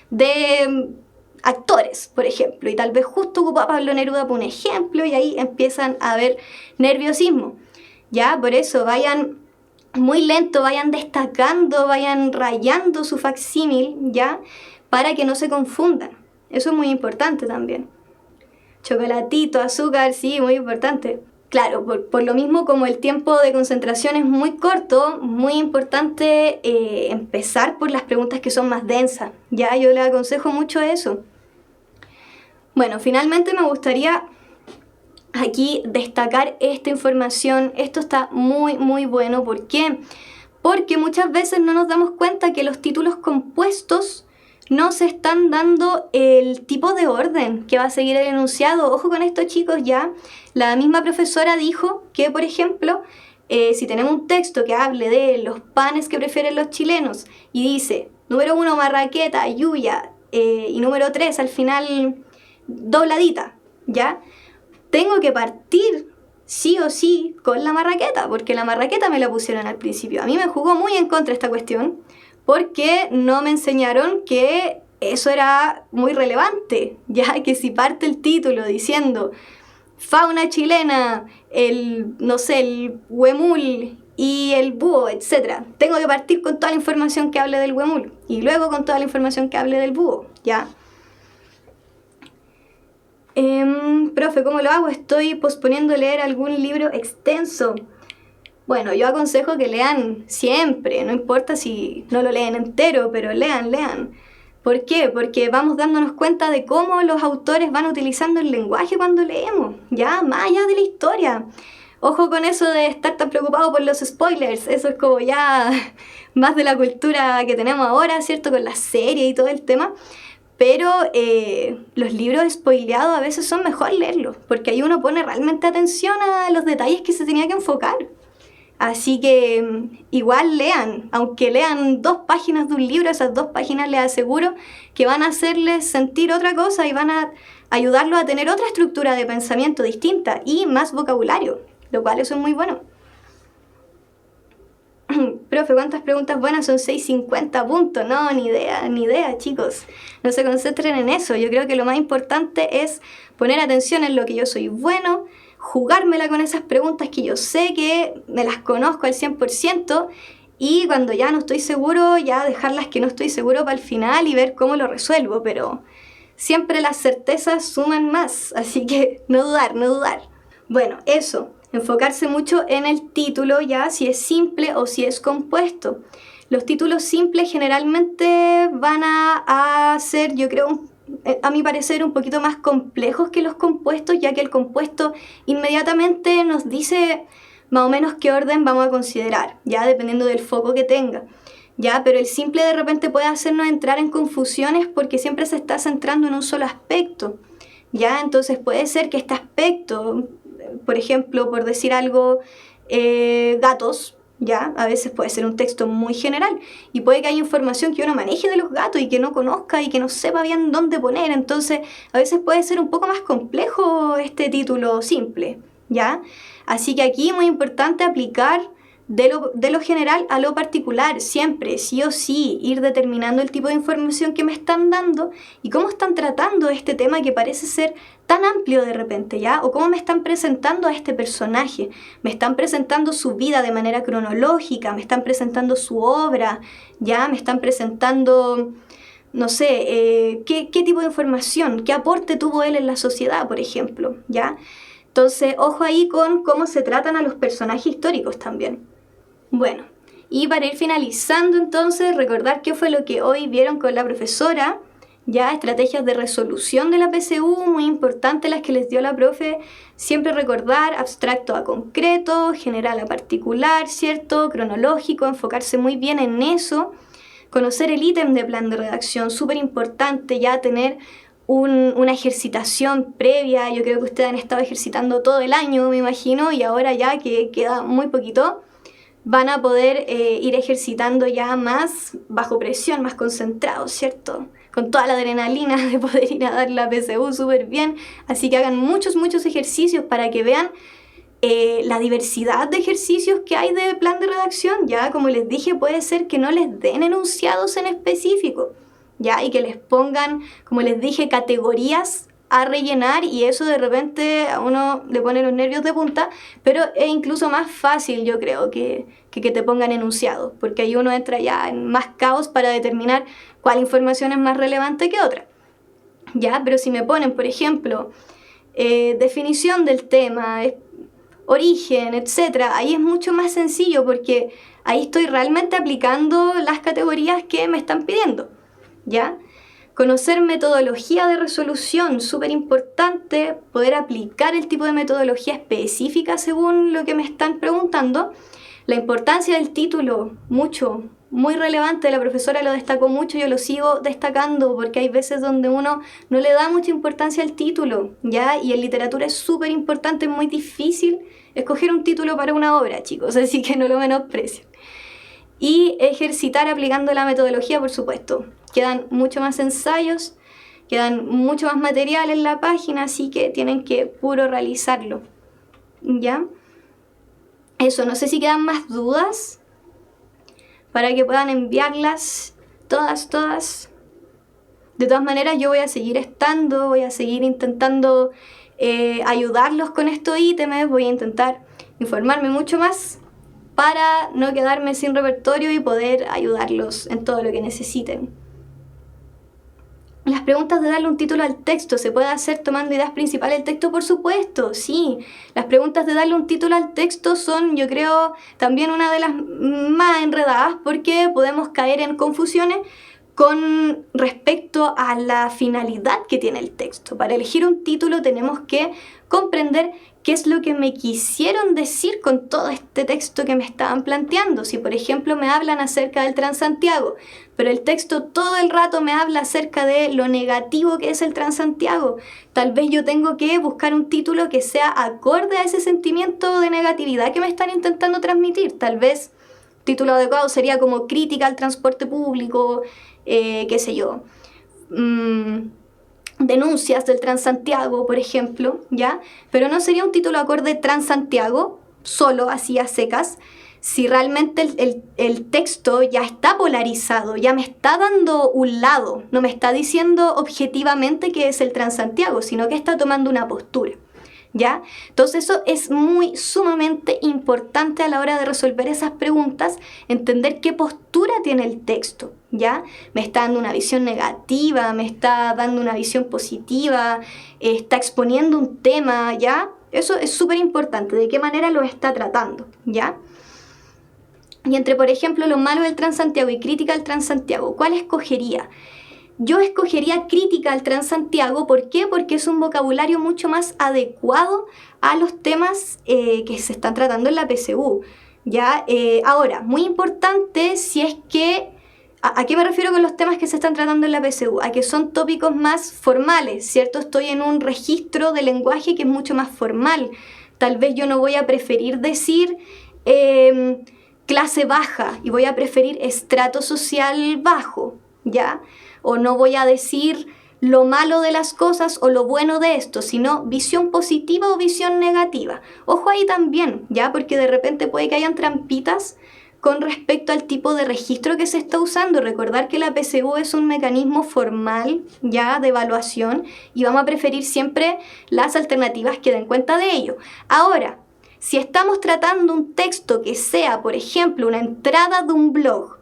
de actores, por ejemplo, y tal vez justo ocupó a Pablo Neruda por un ejemplo, y ahí empiezan a haber nerviosismo. Ya, por eso vayan muy lento, vayan destacando, vayan rayando su facsímil, ya, para que no se confundan. Eso es muy importante también. Chocolatito, azúcar, sí, muy importante. Claro, por lo mismo, como el tiempo de concentración es muy corto, muy importante empezar por las preguntas que son más densas. Ya, yo les aconsejo mucho eso. Bueno, finalmente me gustaría aquí destacar esta información. Esto está muy bueno. ¿Por qué? Porque muchas veces no nos damos cuenta que los títulos compuestos no se están dando el tipo de orden que va a seguir el enunciado. Ojo con esto, chicos, ya. La misma profesora dijo que, por ejemplo, si tenemos un texto que hable de los panes que prefieren los chilenos y dice, número 1, marraqueta, yuya, y número 3, al final, dobladita, ¿ya? Tengo que partir sí o sí con la marraqueta, porque la marraqueta me la pusieron al principio. A mí me jugó muy en contra esta cuestión, porque no me enseñaron que eso era muy relevante, ya que si parte el título diciendo fauna chilena, el huemul y el búho, etc., tengo que partir con toda la información que hable del huemul y luego con toda la información que hable del búho, ¿ya? Profe, ¿cómo lo hago? Estoy posponiendo leer algún libro extenso. Bueno, yo aconsejo que lean siempre, no importa si no lo leen entero, pero lean. ¿Por qué? Porque vamos dándonos cuenta de cómo los autores van utilizando el lenguaje cuando leemos, ya, más allá de la historia. Ojo con eso de estar tan preocupado por los spoilers, eso es como ya más de la cultura que tenemos ahora, ¿cierto? Con las series y todo el tema. Pero los libros spoileados a veces son mejor leerlos, porque ahí uno pone realmente atención a los detalles que se tenía que enfocar. Así que igual lean, aunque lean 2 páginas de un libro, esas 2 páginas les aseguro que van a hacerles sentir otra cosa y van a ayudarlos a tener otra estructura de pensamiento distinta y más vocabulario, lo cual eso es muy bueno. Profe, ¿cuántas preguntas buenas? Son 650 puntos. No, ni idea, chicos. No se concentren en eso. Yo creo que lo más importante es poner atención en lo que yo soy bueno, jugármela con esas preguntas que yo sé que me las conozco al 100%, y cuando ya no estoy seguro, ya dejar las que no estoy seguro para el final y ver cómo lo resuelvo. Pero siempre las certezas suman más, así que no dudar. Bueno, eso. Enfocarse mucho en el título, ya, si es simple o si es compuesto. Los títulos simples generalmente van a ser, yo creo, a mi parecer, un poquito más complejos que los compuestos, ya que el compuesto inmediatamente nos dice más o menos qué orden vamos a considerar, ya dependiendo del foco que tenga. Ya, pero el simple de repente puede hacernos entrar en confusiones porque siempre se está centrando en un solo aspecto. Ya, entonces puede ser que este aspecto, por ejemplo, por decir algo, gatos, ya, a veces puede ser un texto muy general y puede que haya información que uno maneje de los gatos y que no conozca y que no sepa bien dónde poner. Entonces, a veces puede ser un poco más complejo este título simple, ¿ya? Así que aquí es muy importante aplicar de lo general a lo particular, siempre, sí o sí, ir determinando el tipo de información que me están dando y cómo están tratando este tema que parece ser tan amplio de repente, ¿ya? O cómo me están presentando a este personaje. Me están presentando su vida de manera cronológica, me están presentando su obra, ¿ya? Me están presentando, no sé, qué tipo de información, qué aporte tuvo él en la sociedad, por ejemplo, ¿ya? Entonces, ojo ahí con cómo se tratan a los personajes históricos también. Bueno, y para ir finalizando entonces, recordar qué fue lo que hoy vieron con la profesora, ya estrategias de resolución de la PSU, muy importantes las que les dio la profe, siempre recordar abstracto a concreto, general a particular, ¿cierto? Cronológico, enfocarse muy bien en eso, conocer el ítem de plan de redacción, súper importante ya tener una ejercitación previa. Yo creo que ustedes han estado ejercitando todo el año, me imagino, y ahora ya que queda muy poquito, van a poder ir ejercitando ya más bajo presión, más concentrados, ¿cierto? Con toda la adrenalina de poder ir a dar la PSU súper bien. Así que hagan muchos ejercicios para que vean la diversidad de ejercicios que hay de plan de redacción. Ya, como les dije, puede ser que no les den enunciados en específico, ya, y que les pongan, como les dije, categorías a rellenar, y eso de repente a uno le pone los nervios de punta, pero es incluso más fácil, yo creo, que te pongan enunciados, porque ahí uno entra ya en más caos para determinar cuál información es más relevante que otra. Ya, pero si me ponen, por ejemplo, definición del tema, origen, etc., ahí es mucho más sencillo porque ahí estoy realmente aplicando las categorías que me están pidiendo, ¿ya? Conocer metodología de resolución, súper importante, poder aplicar el tipo de metodología específica según lo que me están preguntando. La importancia del título, muy relevante, la profesora lo destacó mucho, yo lo sigo destacando porque hay veces donde uno no le da mucha importancia al título, ¿ya? Y en literatura es súper importante, es muy difícil escoger un título para una obra, chicos, así que no lo menosprecien. Y ejercitar aplicando la metodología, por supuesto. Quedan mucho más ensayos, quedan mucho más material en la página, así que tienen que puro realizarlo, ¿ya? Eso, no sé si quedan más dudas para que puedan enviarlas todas. De todas maneras, yo voy a seguir voy a seguir intentando ayudarlos con estos ítems, voy a intentar informarme mucho más para no quedarme sin repertorio y poder ayudarlos en todo lo que necesiten. Las preguntas de darle un título al texto, ¿se puede hacer tomando ideas principales del texto? Por supuesto, sí. Las preguntas de darle un título al texto son, yo creo, también una de las más enredadas porque podemos caer en confusiones con respecto a la finalidad que tiene el texto. Para elegir un título tenemos que comprender qué es lo que me quisieron decir con todo este texto que me estaban planteando. Si, por ejemplo, me hablan acerca del Transantiago, pero el texto todo el rato me habla acerca de lo negativo que es el Transantiago, tal vez yo tengo que buscar un título que sea acorde a ese sentimiento de negatividad que me están intentando transmitir. Tal vez el título adecuado sería como crítica al transporte público, qué sé yo, denuncias del Transantiago, por ejemplo, ¿ya? Pero no sería un título acorde Transantiago, solo así a secas, si realmente el texto ya está polarizado, ya me está dando un lado, no me está diciendo objetivamente que es el Transantiago, sino que está tomando una postura, ¿ya? Entonces eso es sumamente importante a la hora de resolver esas preguntas, entender qué postura tiene el texto, ¿ya? Me está dando una visión negativa, me está dando una visión positiva, está exponiendo un tema, ¿ya? Eso es súper importante, de qué manera lo está tratando, ¿ya? Y entre, por ejemplo, lo malo del Transantiago y crítica al Transantiago, ¿cuál escogería? Yo escogería crítica al Transantiago. ¿Por qué? Porque es un vocabulario mucho más adecuado a los temas que se están tratando en la PSU. ¿Ya? Ahora, muy importante si es que... ¿A qué me refiero con los temas que se están tratando en la PSU? A que son tópicos más formales, ¿cierto? Estoy en un registro de lenguaje que es mucho más formal. Tal vez yo no voy a preferir decir clase baja y voy a preferir estrato social bajo, ¿ya? O no voy a decir lo malo de las cosas o lo bueno de esto, sino visión positiva o visión negativa. Ojo ahí también, ¿ya? Porque de repente puede que hayan trampitas con respecto al tipo de registro que se está usando. Recordar que la PSU es un mecanismo formal, ¿ya? De evaluación, y vamos a preferir siempre las alternativas que den cuenta de ello. Ahora, si estamos tratando un texto que sea, por ejemplo, una entrada de un blog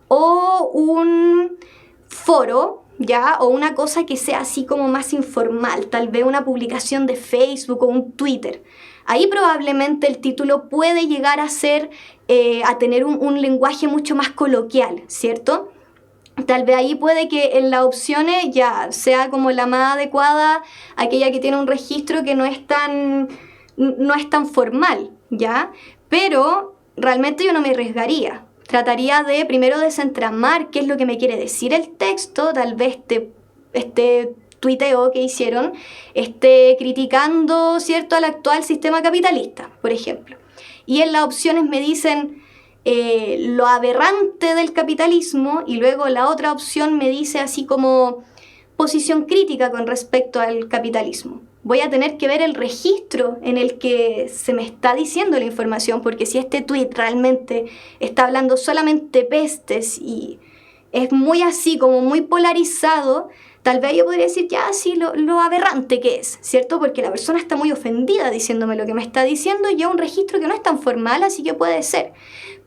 o un foro, ¿ya? O una cosa que sea así como más informal, tal vez una publicación de Facebook o un Twitter, ahí probablemente el título puede llegar a ser, a tener un lenguaje mucho más coloquial, ¿cierto? Tal vez ahí puede que en las opciones ya sea como la más adecuada, aquella que tiene un registro que no es tan formal, ¿ya? Pero realmente yo no me arriesgaría. Trataría de primero desentramar qué es lo que me quiere decir el texto, tal vez este tuiteo que hicieron esté criticando, ¿cierto?, al actual sistema capitalista, por ejemplo. Y en las opciones me dicen lo aberrante del capitalismo, y luego la otra opción me dice así como posición crítica con respecto al capitalismo. Voy a tener que ver el registro en el que se me está diciendo la información, porque si este tweet realmente está hablando solamente pestes y es muy así, como muy polarizado, tal vez yo podría decir, ya, sí, lo aberrante que es, ¿cierto? Porque la persona está muy ofendida diciéndome lo que me está diciendo y ya un registro que no es tan formal, así que puede ser.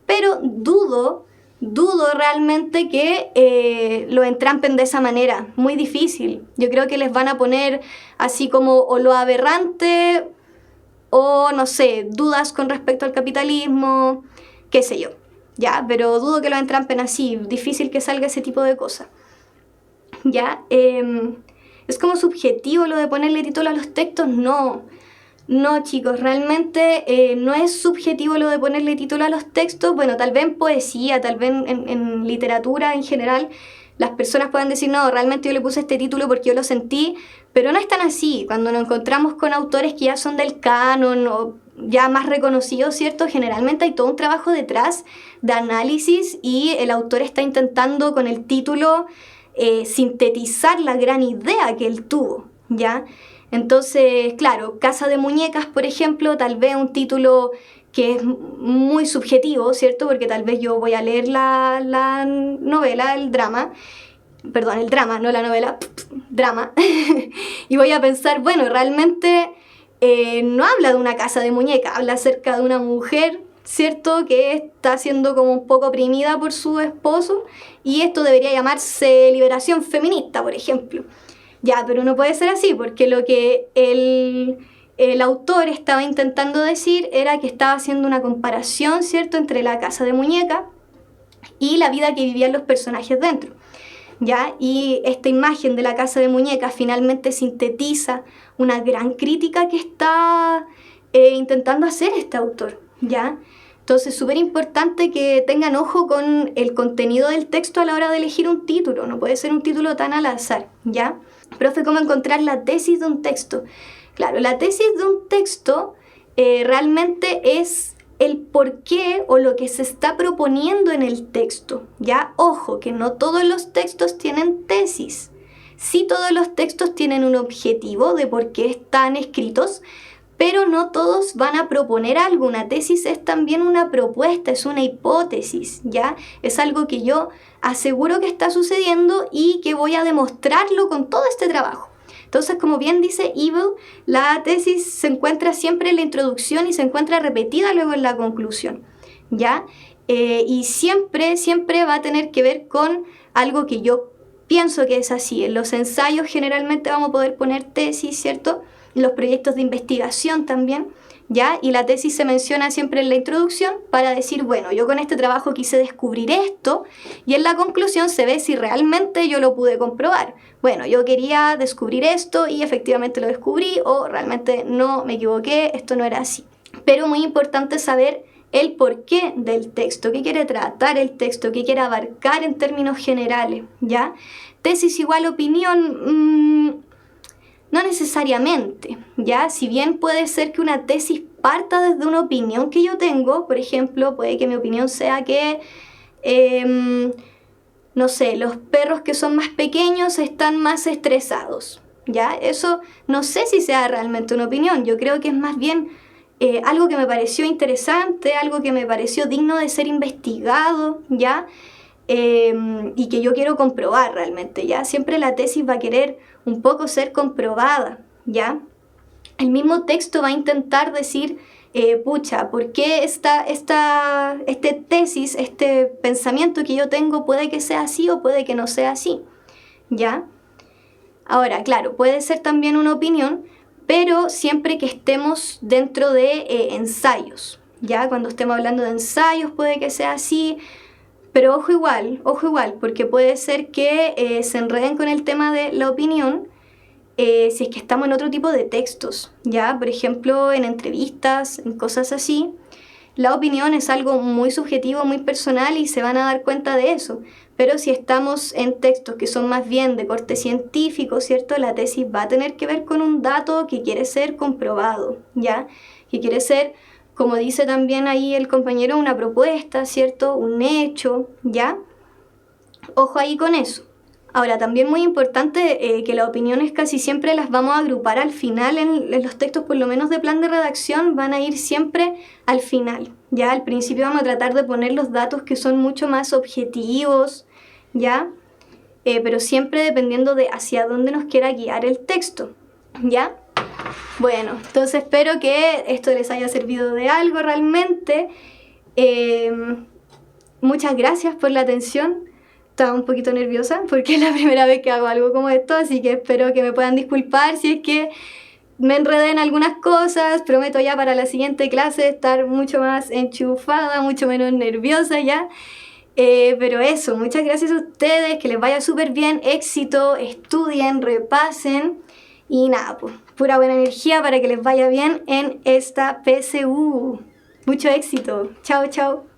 Pero dudo realmente que lo entrampen de esa manera, muy difícil. Yo creo que les van a poner así como o lo aberrante o, no sé, dudas con respecto al capitalismo, qué sé yo, ya, pero dudo que lo entrampen así, difícil que salga ese tipo de cosas. ¿Ya? ¿Es como subjetivo lo de ponerle título a los textos? No, chicos, realmente no es subjetivo lo de ponerle título a los textos. Bueno, tal vez en poesía, tal vez en literatura en general, las personas puedan decir, no, realmente yo le puse este título porque yo lo sentí, pero no es tan así. Cuando nos encontramos con autores que ya son del canon o ya más reconocidos, ¿cierto? Generalmente hay todo un trabajo detrás de análisis y el autor está intentando con el título sintetizar la gran idea que él tuvo, ¿ya? Entonces, claro, Casa de Muñecas, por ejemplo, tal vez un título que es muy subjetivo, ¿cierto? Porque tal vez yo voy a leer la novela, el drama, no la novela, drama, y voy a pensar, bueno, realmente no habla de una casa de muñecas, habla acerca de una mujer, ¿cierto?, que está siendo como un poco oprimida por su esposo, y esto debería llamarse liberación feminista, por ejemplo. Ya, pero no puede ser así, porque lo que el autor estaba intentando decir era que estaba haciendo una comparación, ¿cierto?, entre la casa de muñecas y la vida que vivían los personajes dentro, ¿ya? Y esta imagen de la casa de muñecas finalmente sintetiza una gran crítica que está intentando hacer este autor, ¿ya? Entonces, súper importante que tengan ojo con el contenido del texto a la hora de elegir un título. No puede ser un título tan al azar, ¿ya? Profe, ¿cómo encontrar la tesis de un texto? Claro, la tesis de un texto realmente es el porqué o lo que se está proponiendo en el texto, ¿ya? Ojo, que no todos los textos tienen tesis. Sí, todos los textos tienen un objetivo de por qué están escritos, pero no todos van a proponer algo. Una tesis es también una propuesta, es una hipótesis, ¿ya? Es algo que yo aseguro que está sucediendo y que voy a demostrarlo con todo este trabajo. Entonces, como bien dice Evil, la tesis se encuentra siempre en la introducción y se encuentra repetida luego en la conclusión, ¿ya? Y siempre va a tener que ver con algo que yo pienso que es así. En los ensayos generalmente vamos a poder poner tesis, ¿cierto?, los proyectos de investigación también, ¿ya? Y la tesis se menciona siempre en la introducción para decir, bueno, yo con este trabajo quise descubrir esto, y en la conclusión se ve si realmente yo lo pude comprobar. Bueno, yo quería descubrir esto y efectivamente lo descubrí, o realmente no, me equivoqué, esto no era así. Pero muy importante saber el porqué del texto, qué quiere tratar el texto, qué quiere abarcar en términos generales, ¿ya? Tesis igual opinión, no necesariamente, ¿ya? Si bien puede ser que una tesis parta desde una opinión que yo tengo, por ejemplo, puede que mi opinión sea que, no sé, los perros que son más pequeños están más estresados, ¿ya? Eso no sé si sea realmente una opinión, yo creo que es más bien algo que me pareció interesante, algo que me pareció digno de ser investigado, ¿ya? Y que yo quiero comprobar realmente, ¿ya? Siempre la tesis va a querer un poco ser comprobada, ¿ya? El mismo texto va a intentar decir, pucha, ¿por qué este tesis, este pensamiento que yo tengo puede que sea así o puede que no sea así, ¿ya? Ahora, claro, puede ser también una opinión, pero siempre que estemos dentro de ensayos, ¿ya? Cuando estemos hablando de ensayos puede que sea así, pero ojo igual, porque puede ser que se enreden con el tema de la opinión si es que estamos en otro tipo de textos, ¿ya? Por ejemplo, en entrevistas, en cosas así, la opinión es algo muy subjetivo, muy personal y se van a dar cuenta de eso. Pero si estamos en textos que son más bien de corte científico, ¿cierto? La tesis va a tener que ver con un dato que quiere ser comprobado, ¿ya? Que quiere ser, como dice también ahí el compañero, una propuesta, ¿cierto? Un hecho, ¿ya? Ojo ahí con eso. Ahora, también muy importante que las opiniones casi siempre las vamos a agrupar al final en los textos, por lo menos de plan de redacción, van a ir siempre al final. Ya al principio vamos a tratar de poner los datos que son mucho más objetivos, ¿ya? Pero siempre dependiendo de hacia dónde nos quiera guiar el texto, ¿ya? Bueno, entonces espero que esto les haya servido de algo realmente. Muchas gracias por la atención. Estaba un poquito nerviosa porque es la primera vez que hago algo como esto, así que espero que me puedan disculpar si es que me enredé en algunas cosas. Prometo ya para la siguiente clase estar mucho más enchufada, mucho menos nerviosa ya. Pero eso, muchas gracias a ustedes, que les vaya súper bien, éxito, estudien, repasen y nada, pues pura buena energía para que les vaya bien en esta PSU. Mucho éxito. Chao, chao.